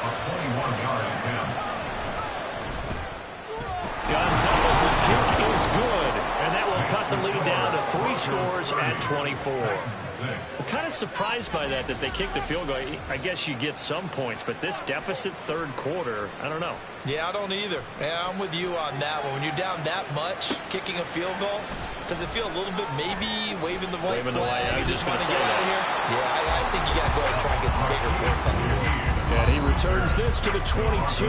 [SPEAKER 5] A 21-yard attempt.
[SPEAKER 2] Gonzalez's kick is good, and that will cut the lead down to 3 scores at 24. I'm kind of surprised by that they kicked the field goal. I guess you get some points, but this deficit third quarter, I don't know.
[SPEAKER 3] Yeah, I don't either. Yeah, I'm with you on that one. When you're down that much, kicking a field goal, does it feel a little bit maybe waving the white flag?
[SPEAKER 2] I
[SPEAKER 3] You just want to
[SPEAKER 2] say
[SPEAKER 3] get out of here? Yeah, I think you got to go ahead and try and get some bigger points on the board.
[SPEAKER 2] And he returns this to the 22.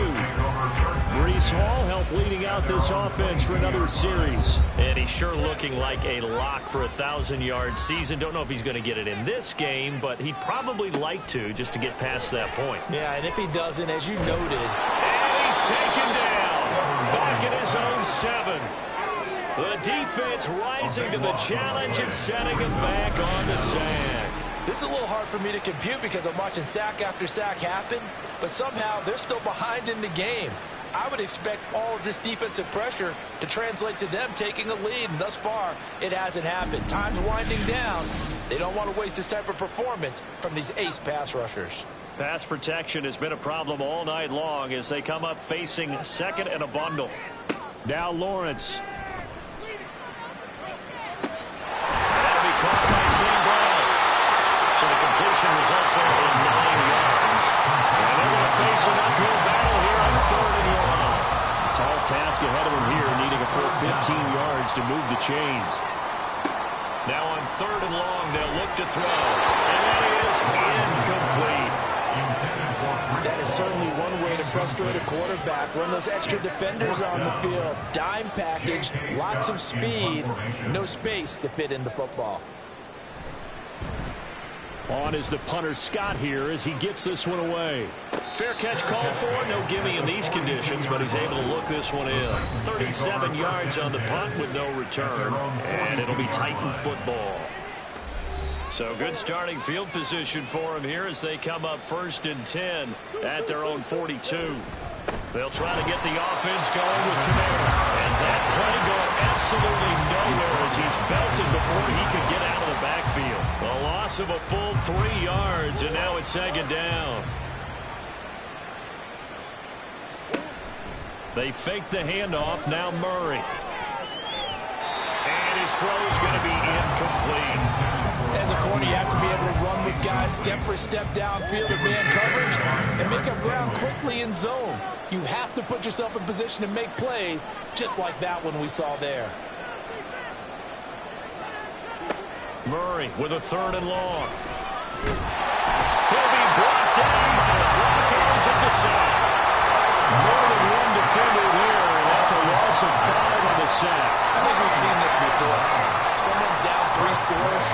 [SPEAKER 2] Breece Hall helped leading out this offense for another series. And he's sure looking like a lock for a 1,000-yard season. Don't know if he's going to get it in this game, but he'd probably like to just to get past that point.
[SPEAKER 3] Yeah, and if he doesn't, as you noted.
[SPEAKER 2] And he's taken down. Back at his own 7. The defense rising to the challenge and setting him back on the sack.
[SPEAKER 4] This is a little hard for me to compute because I'm watching sack after sack happen, but somehow they're still behind in the game. I would expect all of this defensive pressure to translate to them taking a lead, and thus far, it hasn't happened. Time's winding down. They don't want to waste this type of performance from these ace pass rushers.
[SPEAKER 2] Pass protection has been a problem all night long as they come up facing second and a bundle. Now Lawrence. That'll be caught by St. Brown. So the completion results in 9 yards. And they're going to face an uphill battle here on 3rd and long. Tall task ahead of them here, needing a full 15 yards to move the chains. Now on 3rd and long, they'll look to throw. And that is incomplete.
[SPEAKER 4] That is certainly one way to frustrate a quarterback. Run those extra defenders on the field. Dime package, lots of speed, no space to fit in the football.
[SPEAKER 2] On is the punter Scott here as he gets this one away. Fair catch called for. No gimme in these conditions, but he's able to look this one in. 37 yards on the punt with no return, and it'll be Titan football. So good starting field position for him here as they come up 1st and 10 at their own 42. They'll try to get the offense going with Kamara. And that play going absolutely nowhere as he's belted before he could get out of the backfield. A loss of a full 3 yards, and now it's 2nd down. They fake the handoff. Now Murray. And his throw is going to be incomplete.
[SPEAKER 4] As a corner, you have to be able to run with guys step for step downfield or man coverage and make up ground quickly in zone. You have to put yourself in position to make plays just like that one we saw there.
[SPEAKER 2] Murray with a 3rd and long. He'll be brought down by the Broncos. It's a sack. More than one defender there, and that's a loss of 5 on the sack.
[SPEAKER 3] I think we've seen this before. Someone's down 3 scores.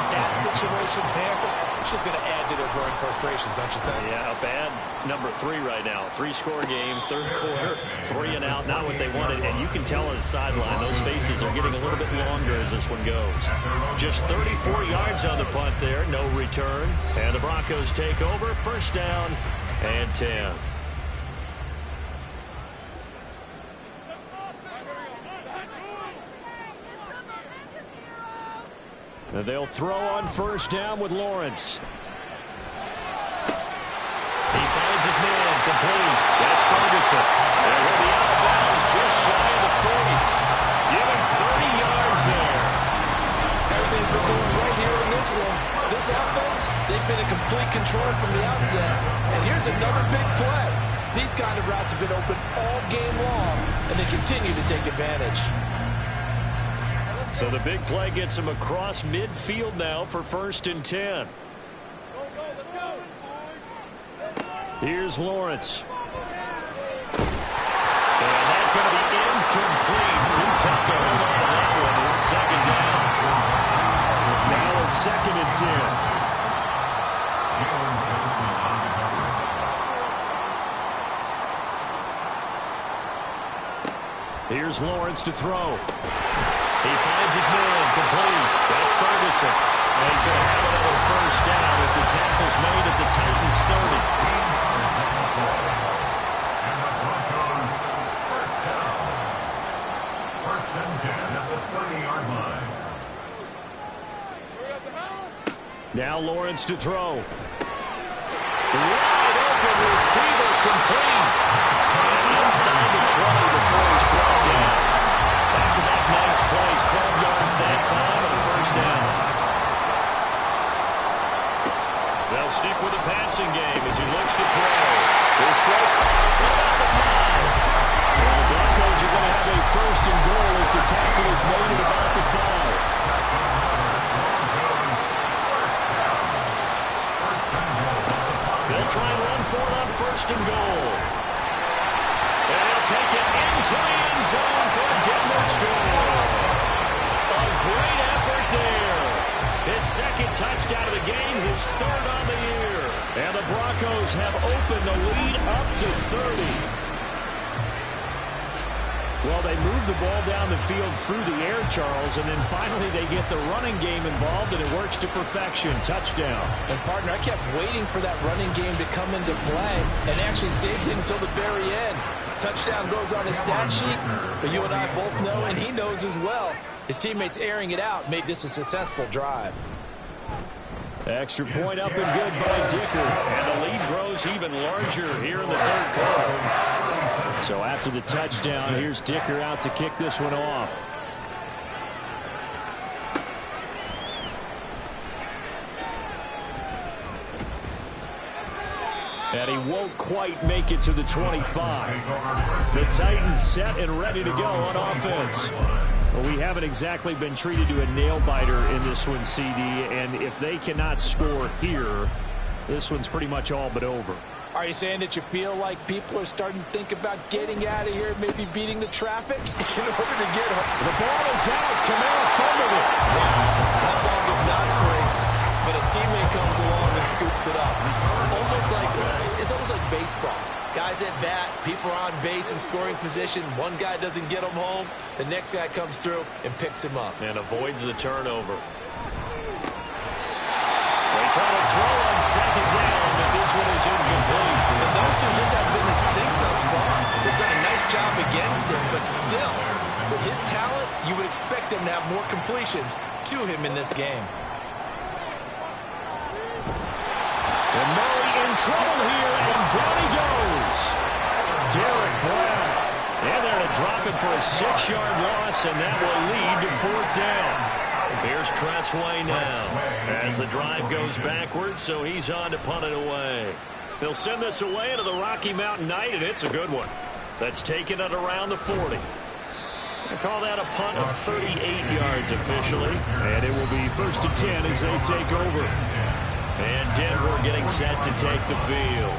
[SPEAKER 3] That situation there, it's just going to add to their growing frustrations, don't you think?
[SPEAKER 2] Yeah, a bad number 3 right now. 3-score game, 3rd quarter, 3 and out, not what they wanted. And you can tell on the sideline, those faces are getting a little bit longer as this one goes. Just 34 yards on the punt there, no return. And the Broncos take over, 1st down and 10. And they'll throw on 1st down with Lawrence. He finds his man, complete. That's Ferguson. And he'll be out of bounds just shy of the 40. Give him 30 yards there.
[SPEAKER 4] Everything's been going right here in this one. This offense, they've been in complete control from the outset. And here's another big play. These kind of routes have been open all game long, and they continue to take advantage.
[SPEAKER 2] So the big play gets him across midfield now for 1st and 10. Here's Lawrence. And that's going to be incomplete. Too tough to hold on to that one. It's 2nd down. Now a 2nd and 10. Here's Lawrence to throw. He finds his man, complete. That's Ferguson. And he's going to have another 1st down as the tackle's made at the Titans 30.
[SPEAKER 5] And the Broncos 1st down. 1st and 10 at the
[SPEAKER 2] Now Lawrence to throw. Wide open receiver complete. And inside the 20 before he's brought down. Back-to-back nice plays, 12 yards that time and a first down. They'll stick with the passing game as he looks to throw. His throw about the 5. Well, the Broncos are going to have a first and goal as the tackle is made at about the 5. They'll try and run for it on first and goal. And they'll take it into the end zone for a Denver score. A great effort there. His second touchdown of the game, his third on the year. And the Broncos have opened the lead up to 30. Well, they move the ball down the field through the air, Charles, and then finally they get the running game involved, and it works to perfection. Touchdown.
[SPEAKER 4] And, partner, I kept waiting for that running game to come into play and actually saved it until the very end. Touchdown goes on his stat sheet, but you and I both know, and he knows as well, his teammates airing it out made this a successful drive.
[SPEAKER 2] Extra point up and good by Dicker, and the lead grows even larger here in the third quarter. So after the touchdown, here's Dicker out to kick this one off. And he won't quite make it to the 25. The Titans set and ready to go on offense. Well, we haven't exactly been treated to a nail-biter in this one, CD, and if they cannot score here, this one's pretty much all but over.
[SPEAKER 4] Are you saying that you feel like people are starting to think about getting out of here, maybe beating the traffic in order to get home?
[SPEAKER 2] The ball is out. Kamara fumbled it.
[SPEAKER 3] That ball was not free, but a teammate comes along and scoops it up. It's almost like baseball. Guys at bat, people are on base in scoring position. One guy doesn't get him home. The next guy comes through and picks him up.
[SPEAKER 2] And avoids the turnover. They try to throw on second down, but this one is incomplete.
[SPEAKER 3] And those two just haven't been in sync thus far. They've done a nice job against him, but still, with his talent, you would expect him to have more completions to him in this game.
[SPEAKER 2] And Murray in trouble here, and down he goes. Derek Brown. And they're going to drop it for a 6-yard loss, and that will lead to fourth down. Here's Tressway now as the drive goes backwards, so he's on to punt it away. They'll send this away into the Rocky Mountain Night, and it's a good one. That's taken at around the 40. They call that a punt of 38 yards officially, and it will be first and 10 as they take over. And Denver getting set to take the field.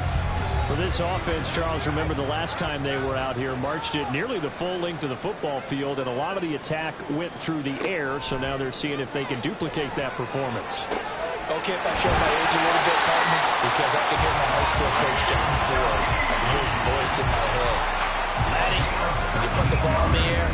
[SPEAKER 2] For this offense, Charles, remember the last time they were out here, marched it nearly the full length of the football field, and a lot of the attack went through the air, so now they're seeing if they can duplicate that performance.
[SPEAKER 4] Okay, if I show my age a little bit, partner, because I can hear my high school coach, John Ford. I can hear his voice in my head. Laddie, when you put the ball in the air,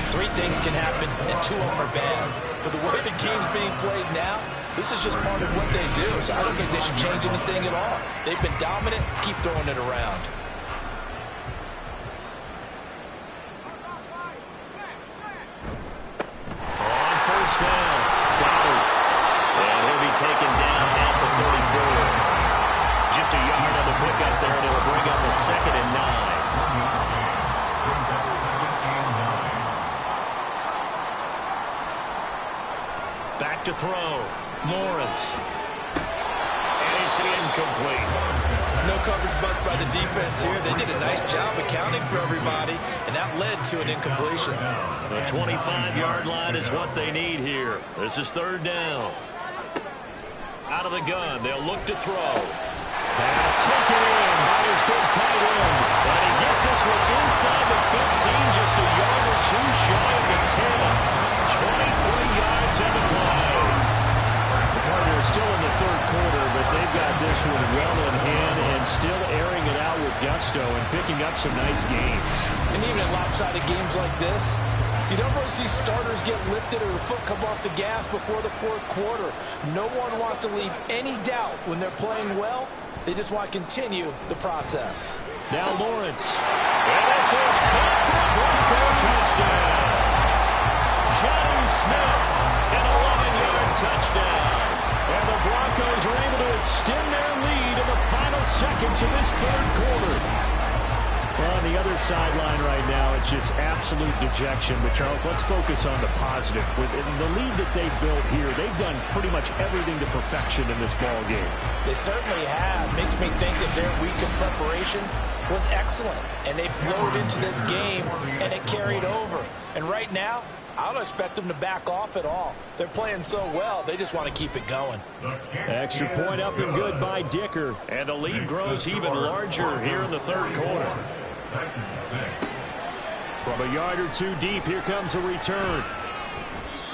[SPEAKER 4] 3 things can happen, and 2 of them are bad. For the way the game's being played now, this is just part of what they do, so I don't think they should change anything at all. They've been dominant. Keep throwing it around.
[SPEAKER 2] On first down, got it. And he'll be taken down at the 34. Just a yard on the pickup there, and it'll bring up a 2nd and 9. Back to throw. Lawrence. And it's incomplete.
[SPEAKER 3] No coverage bust by the defense here. They did a nice job accounting for everybody, and that led to an incompletion.
[SPEAKER 2] The 25-yard line is what they need here. This is 3rd down. Out of the gun. They'll look to throw. Pass taken in by his big tight end. And he gets this one inside the 15, just a yard or 2 shy of the 10. 23 yards in the play. The partner is still in the 3rd quarter, but they've got this one well in hand and still airing it out with gusto and picking up some nice gains.
[SPEAKER 4] And even in lopsided games like this, you don't really see starters get lifted or the foot come off the gas before the 4th quarter. No one wants to leave any doubt when they're playing well. They just want to continue the process.
[SPEAKER 2] Now Lawrence. And this is caught for a Bronco touchdown. John Smith, an 11-yard touchdown. And the Broncos third quarter. Well, on the other sideline right now, it's just absolute dejection. But, Charles, let's focus on the positive. With the lead that they've built here, they've done pretty much everything to perfection in this ball game.
[SPEAKER 4] They certainly have. Makes me think that their week of preparation was excellent. And they flowed into this game, and it carried over. And right now, I don't expect them to back off at all. They're playing so well, they just want to keep it going.
[SPEAKER 2] Extra point up and good by Dicker. And the lead grows even larger here in the third quarter. From a yard or two deep, here comes a return.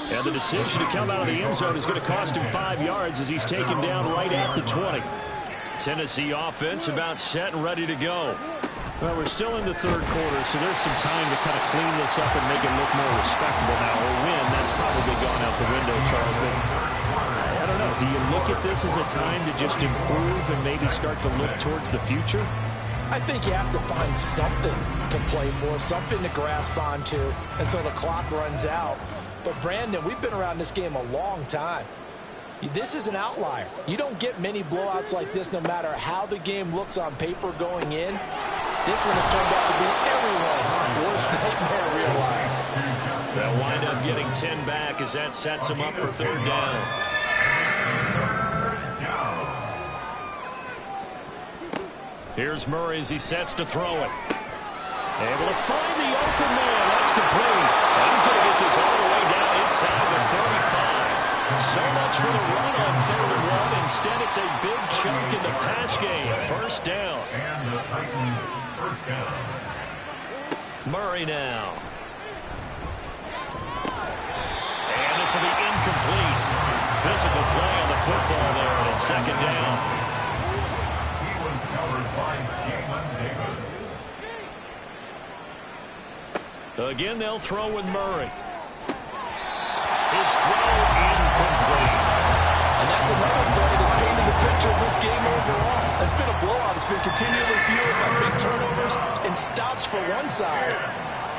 [SPEAKER 2] And the decision to come out of the end zone is going to cost him 5 yards as he's taken down right at the 20. Tennessee offense about set and ready to go. Well, we're still in the third quarter, so there's some time to kind of clean this up and make it look more respectable now. A win, that's probably gone out the window, Charles. But I don't know. Do you look at this as a time to just improve and maybe start to look towards the future?
[SPEAKER 4] I think you have to find something to play for, something to grasp onto until the clock runs out. But, Brandon, we've been around this game a long time. This is an outlier. You don't get many blowouts like this no matter how the game looks on paper going in. This one has turned out to be everyone's worst nightmare realized.
[SPEAKER 2] They'll wind up getting 10 back as that sets them up for third down. Here's Murray as he sets to throw it. Able to find the open man. That's complete. He's going to get this all the way down inside the 35. So much for the run on third and one. Instead, it's a big chunk in the pass game. First down.
[SPEAKER 5] And the Titans first down.
[SPEAKER 2] Murray now. And this will be incomplete. Physical play on the football there, and it's second down.
[SPEAKER 5] He was covered by Jalen Davis.
[SPEAKER 2] Again, they'll throw with Murray. His throw incomplete.
[SPEAKER 4] And that's another play that's painted the picture of this game overall. It's been a blowout. It's been continually fueled by big turnovers and stops for one side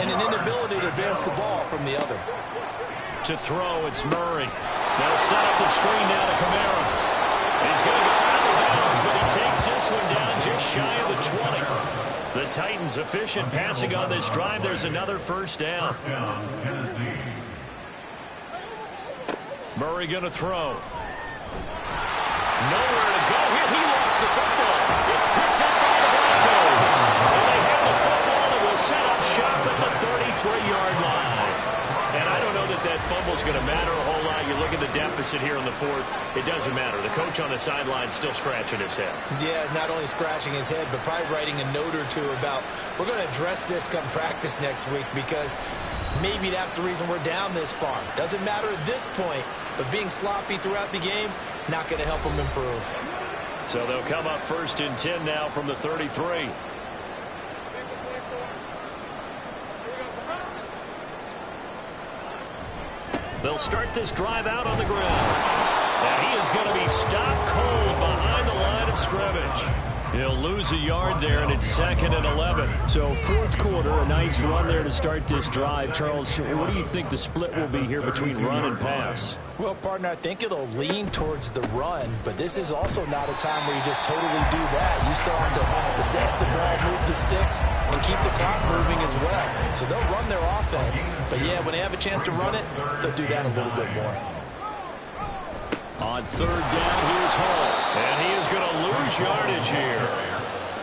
[SPEAKER 4] and an inability to advance the ball from the other.
[SPEAKER 2] To throw, it's Murray. They'll set up the screen now to Kamara. He's going to go out of bounds, but he takes this one down just shy of the 20. The Titans efficient passing on this drive. There's another first down.
[SPEAKER 5] First down, Tennessee.
[SPEAKER 2] Murray going to throw. Nowhere to go here. He lost the football. It's picked up by the Broncos. And they have the football and will set up shop at the 33-yard line. And I don't know that that fumble's going to matter a whole lot. You look at the deficit here in the fourth. It doesn't matter. The coach on the sideline still scratching his head.
[SPEAKER 4] Yeah, not only scratching his head, but probably writing a note or two about, we're going to address this come practice next week because maybe that's the reason we're down this far. Doesn't matter at this point, but being sloppy throughout the game, not going to help them improve.
[SPEAKER 2] So they'll come up first and 10 now from the 33. They'll start this drive out on the ground. And he is going to be stopped cold behind the line of scrimmage. He'll lose a yard there, and it's 2nd and 11. So fourth quarter, a nice run there to start this drive. Charles, what do you think the split will be here between run and pass?
[SPEAKER 4] Well, partner, I think it'll lean towards the run, but this is also not a time where you just totally do that. You still have to possess the ball, move the sticks, and keep the clock moving as well. So they'll run their offense, but yeah, when they have a chance to run it, they'll do that a little bit more.
[SPEAKER 2] On third down, here's Hall. And he is going to lose yardage here.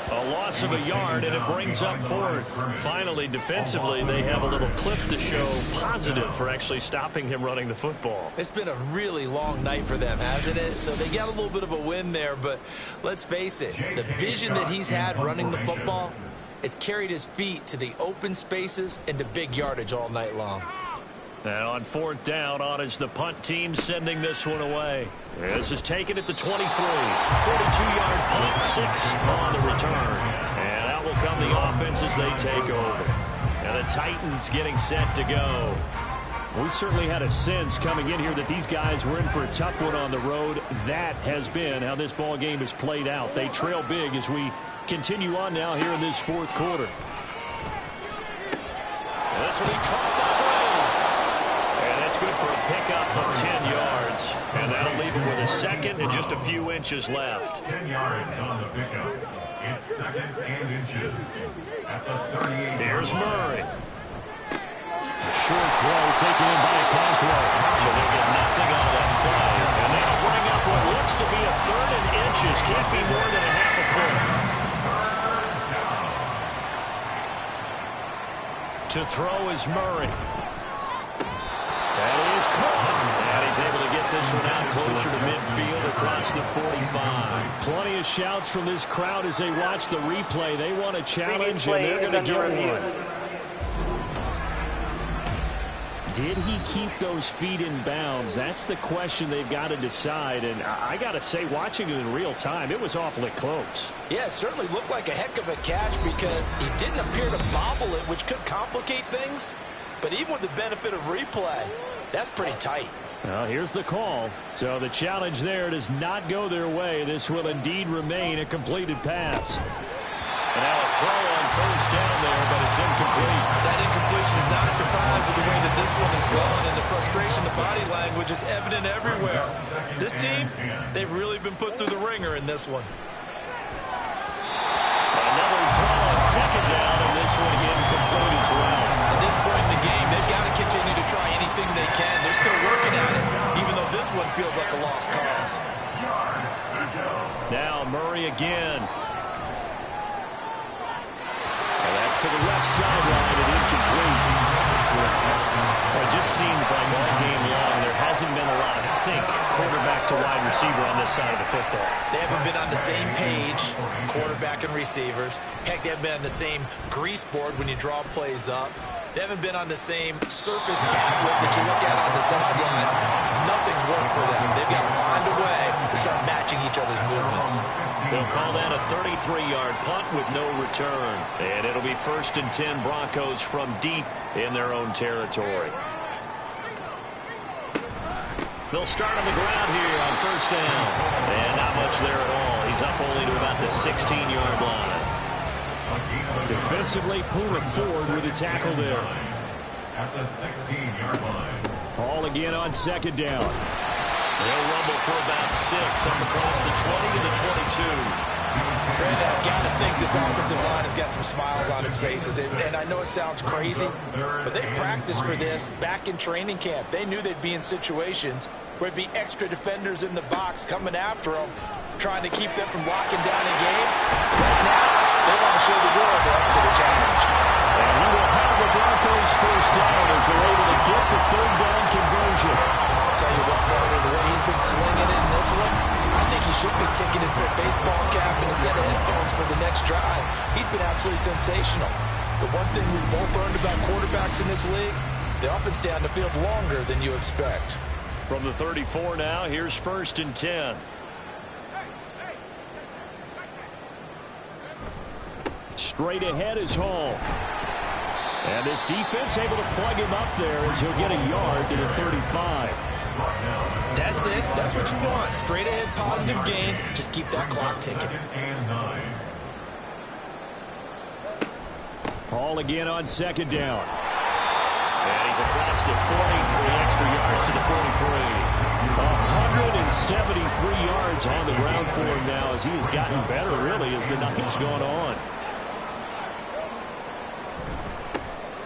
[SPEAKER 2] A loss of a yard, and it brings up fourth. Finally, defensively, they have a little clip to show positive for actually stopping him running the football.
[SPEAKER 4] It's been a really long night for them, hasn't it? So they got a little bit of a win there, but let's face it, the vision that he's had running the football has carried his feet to the open spaces and to big yardage all night long.
[SPEAKER 2] And on fourth down, on is the punt team sending this one away. This is taken at the 23. 42-yard punt, 6 on the return. And out will come the offense as they take over. And the Titans getting set to go. We certainly had a sense coming in here that these guys were in for a tough one on the road. That has been how this ball game has played out. They trail big as we continue on now here in this fourth quarter. This will be caught that way. And that's good for a pickup of 10 yards. And that'll leave him with a second and just a few inches left.
[SPEAKER 5] 10 yards on the pickup. It's 2nd and inches at the 38-yard line.
[SPEAKER 2] Here's Murray. A short throw taken in by Conklin. So they'll get nothing out of that play. And that'll bring up what looks to be a 3rd and inches. Can't be more than a half a foot. To throw is Murray. That is caught. And he's able to get this one out closer to midfield across the 45. Plenty of shouts from this crowd as they watch the replay. They want a challenge, and they're going to get one. Did he keep those feet in bounds? That's the question they've got to decide. And I got to say, watching it in real time, it was awfully close.
[SPEAKER 3] Yeah, it certainly looked like a heck of a catch because he didn't appear to bobble it, which could complicate things. But even with the benefit of replay, that's pretty tight.
[SPEAKER 2] Well, here's the call. So the challenge there does not go their way. This will indeed remain a completed pass. And now a throw on 1st down there, but it's incomplete.
[SPEAKER 3] That incompletion is not a surprise with the way that this one has gone, and the frustration, the body language is evident everywhere. This team, they've really been put through the ringer in this one.
[SPEAKER 2] Another throw on 2nd down, and this one incomplete as well.
[SPEAKER 3] At this point in the game, they've got to continue to try anything they can. They're still working at it, even though this one feels like a lost cause.
[SPEAKER 2] Now Murray again. And that's to the left sideline and incomplete. Well, it just seems like all game long there hasn't been a lot of sync quarterback to wide receiver on this side of the football.
[SPEAKER 3] They haven't been on the same page, quarterback and receivers. Heck, they haven't been on the same grease board when you draw plays up. They haven't been on the same surface tablet that you look at on the sidelines. Nothing's worked for them. They've got to find a way to start matching each other's movements.
[SPEAKER 2] They'll call that a 33-yard punt with no return. And it'll be 1st and 10 Broncos from deep in their own territory. They'll start on the ground here on 1st down. And not much there at all. He's up only to about the 16-yard line. Defensively, Puma Ford with a tackle there.
[SPEAKER 5] At the 16-yard line.
[SPEAKER 2] Ball again on 2nd down. They'll rumble for about 6 up across the 20 to the 22.
[SPEAKER 3] Brandon, I've got to think this offensive line has got some smiles on its faces. And I know it sounds crazy, but they practiced for this back in training camp. They knew they'd be in situations where it'd be extra defenders in the box coming after them, trying to keep them from locking down a game. Right now, they want to show the world they're up to the challenge.
[SPEAKER 2] And he will have the Broncos 1st down as they're able to get the 3rd down conversion.
[SPEAKER 3] I'll tell you what, Marty, the way he's been slinging it in this one, I think he should be ticketed for a baseball cap and a set of headphones for the next drive. He's been absolutely sensational. The one thing we've both learned about quarterbacks in this league, they often stay on the field longer than you expect.
[SPEAKER 2] From the 34 now, here's 1st and 10. Straight ahead is Hall. And this defense able to plug him up there as he'll get a yard to the 35.
[SPEAKER 3] That's it. That's what you want. Straight ahead positive gain. Just keep that clock ticking.
[SPEAKER 2] Hall again on 2nd down. And he's across the 40 for the extra yards to the 43. 173 yards on the ground for him now as he's gotten better really as the night's gone on.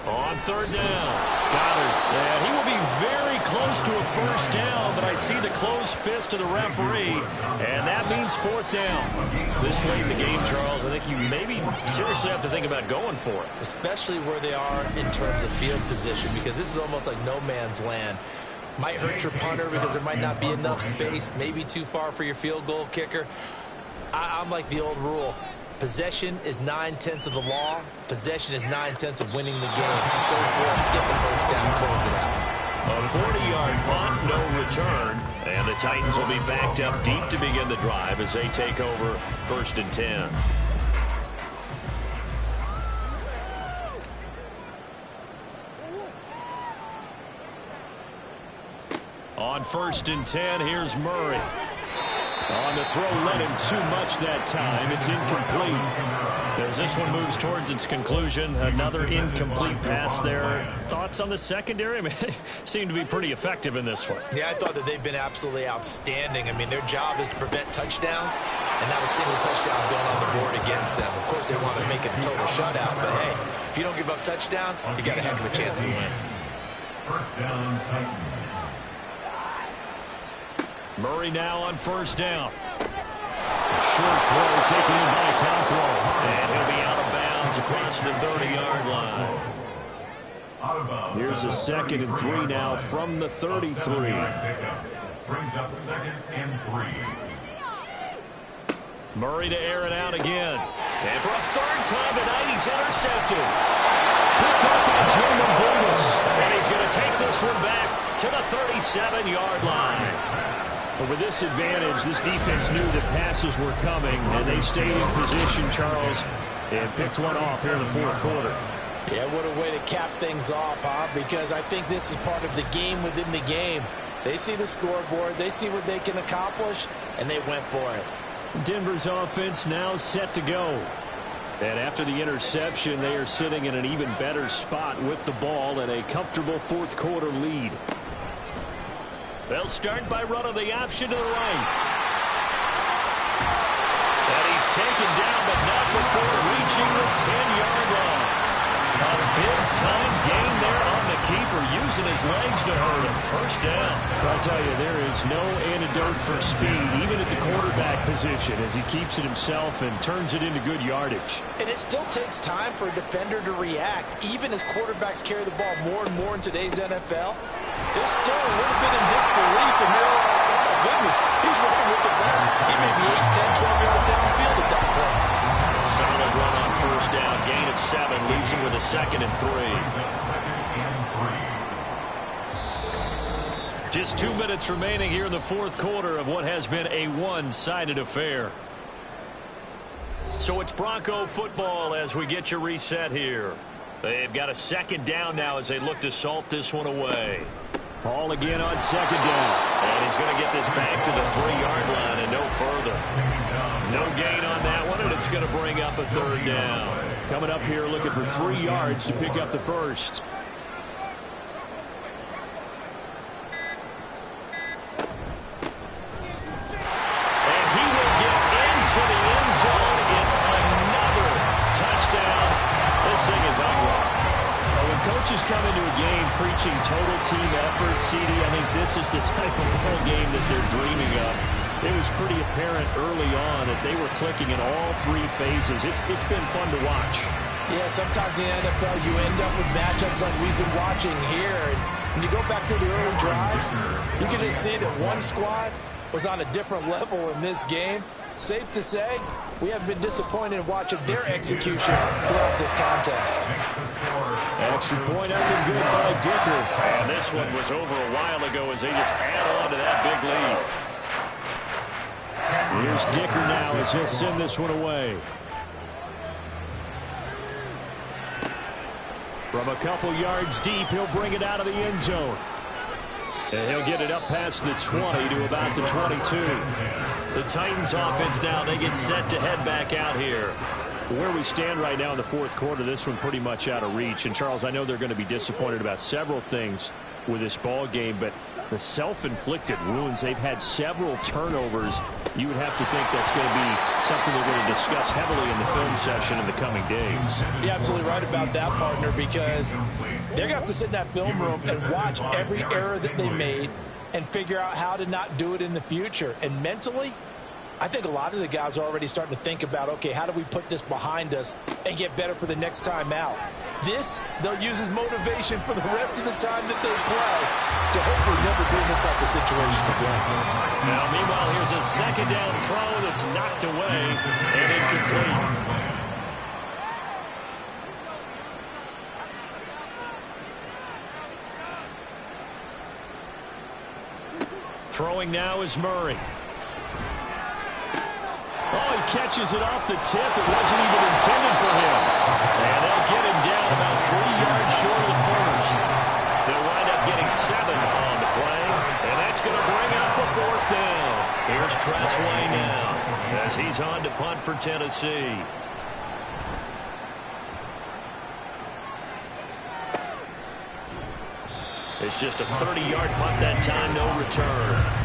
[SPEAKER 2] On 3rd down, Goddard. And he will be very close to a 1st down, but I see the closed fist of the referee, and that means 4th down. This late in the game, Charles, I think you maybe seriously have to think about going for it.
[SPEAKER 3] Especially where they are in terms of field position, because this is almost like no man's land. Might hurt your punter because there might not be enough space, maybe too far for your field goal kicker. I'm like the old rule. Possession is 9/10 of the law. Possession is 9/10 of winning the game. Go for it. Get the 1st down. Close it out.
[SPEAKER 2] A 40-yard punt, no return. And the Titans will be backed up deep to begin the drive as they take over 1st and 10. On 1st and 10, here's Murray. On the throw, led him too much that time. It's incomplete. As this one moves towards its conclusion, another incomplete pass there. Thoughts on the secondary? I mean, they seem to be pretty effective in this one.
[SPEAKER 3] Yeah, I thought that they've been absolutely outstanding. I mean, their job is to prevent touchdowns, and not a single touchdown is going on the board against them. Of course, they want to make it a total shutout, but hey, if you don't give up touchdowns, you got a heck of a chance to win.
[SPEAKER 5] First down, Titans.
[SPEAKER 2] Murray now on first down. Short throw taken in by Conqueror. And he'll be out of bounds across the 30-yard line. Here's a 2nd and 3 now from the 33.
[SPEAKER 5] Brings up 2nd and 3.
[SPEAKER 2] Murray to air it out again. And for a third time tonight, he's intercepted. Picked up by Jalen Davis. And he's going to take this one back to the 37-yard line. But with this advantage, this defense knew that passes were coming, and they stayed in position, Charles, and picked one off here in the fourth quarter.
[SPEAKER 4] Yeah, what a way to cap things off, huh? Because I think this is part of the game within the game. They see the scoreboard, they see what they can accomplish, and they went for it.
[SPEAKER 2] Denver's offense now set to go. And after the interception, they are sitting in an even better spot with the ball and a comfortable fourth quarter lead. They'll start by running the option to the right. And he's taken down, but not before reaching the 10-yard line. A big-time gain there on the keeper, using his legs to hurt him. First down. I'll tell you, there is no antidote for speed, even at the quarterback position, as he keeps it himself and turns it into good yardage.
[SPEAKER 4] And it still takes time for a defender to react, even as quarterbacks carry the ball more and more in today's NFL. They're still a little bit in disbelief and realize, oh my goodness, he's running with the ball. He may be 8, 10, 12 yards downfield at that point.
[SPEAKER 2] Solid run on first down, gain of 7, leaves him with a 2nd and 3. Just 2 minutes remaining here in the fourth quarter of what has been a one-sided affair. So it's Bronco football as we get you reset here. They've got a 2nd down now as they look to salt this one away. Ball again on 2nd down. And he's going to get this back to the 3-yard line and no further. No gain on that one, and it's going to bring up a 3rd down. Coming up here looking for 3 yards to pick up the first. And he will get into the end zone. It's another touchdown. This thing is ugly. When coaches come into a game preaching total team effort, CD, I think this is the type of ball game that they're dreaming of. It was pretty apparent early on that they were clicking in all 3 phases. It's been fun to watch.
[SPEAKER 4] Yeah, sometimes in the NFL you end up with matchups like we've been watching here. And when you go back to the early drives, you can just see that one squad was on a different level in this game. Safe to say, we have been disappointed in watching their execution throughout this contest.
[SPEAKER 2] Extra point up and good by Dicker. And this one was over a while ago as they just add on to that big lead. Here's Dicker now as he'll send this one away. From a couple yards deep, he'll bring it out of the end zone. And he'll get it up past the 20 to about the 22. The Titans offense now, they get set to head back out here. Where we stand right now in the fourth quarter, this one pretty much out of reach. And, Charles, I know they're going to be disappointed about several things with this ball game, but the self-inflicted wounds, they've had several turnovers. You would have to think that's going to be something they're going to discuss heavily in the film session in the coming days.
[SPEAKER 4] You're absolutely right about that, partner, because they're going to have to sit in that film room and watch every error that they made and figure out how to not do it in the future. And mentally, I think a lot of the guys are already starting to think about, okay, how do we put this behind us and get better for the next time out? This, they'll use as motivation for the rest of the time that they play to hopefully never be in this type of situation again.
[SPEAKER 2] Now, meanwhile, here's a 2nd down throw that's knocked away and incomplete. Throwing now is Murray. Oh, he catches it off the tip. It wasn't even intended for him. And they'll get him down about 3 yards short of the first. They'll wind up getting 7 on the play. And that's going to bring up a 4th down. Here's Tress for Tennessee. It's just a 30-yard punt that time, no return.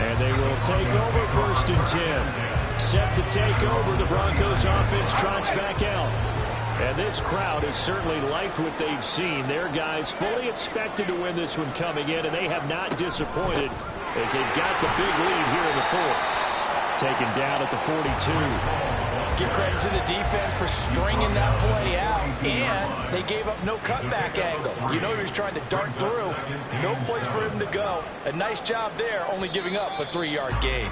[SPEAKER 2] And they will take over 1st and 10. Set to take over, the Broncos offense trots back out. And this crowd has certainly liked what they've seen. Their guys fully expected to win this one coming in, and they have not disappointed as they've got the big lead here in the 4th. Taken down at the 42.
[SPEAKER 3] Give credit to the defense for stringing that play out, and they gave up no cutback angle. You know he was trying to dart through. No place for him to go. A nice job there, only giving up a 3-yard gain.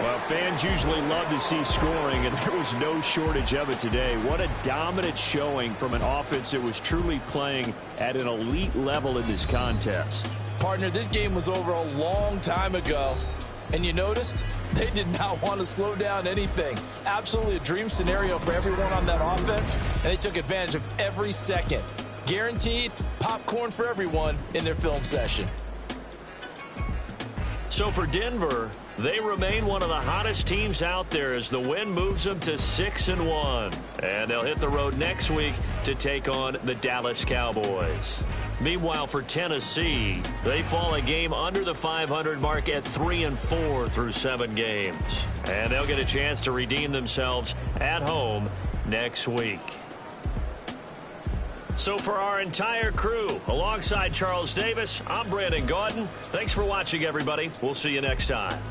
[SPEAKER 2] Well, fans usually love to see scoring, and there was no shortage of it today. What a dominant showing from an offense that was truly playing at an elite level in this contest.
[SPEAKER 3] Partner, this game was over a long time ago. And you noticed they did not want to slow down anything. Absolutely a dream scenario for everyone on that offense, and they took advantage of every second. Guaranteed popcorn for everyone in their film session.
[SPEAKER 2] So for Denver, they remain one of the hottest teams out there as the win moves them to 6-1. And they'll hit the road next week to take on the Dallas Cowboys. Meanwhile, for Tennessee, they fall a game under the 500 mark at 3-4 through 7 games. And they'll get a chance to redeem themselves at home next week. So for our entire crew, alongside Charles Davis, I'm Brandon Gaudin. Thanks for watching, everybody. We'll see you next time.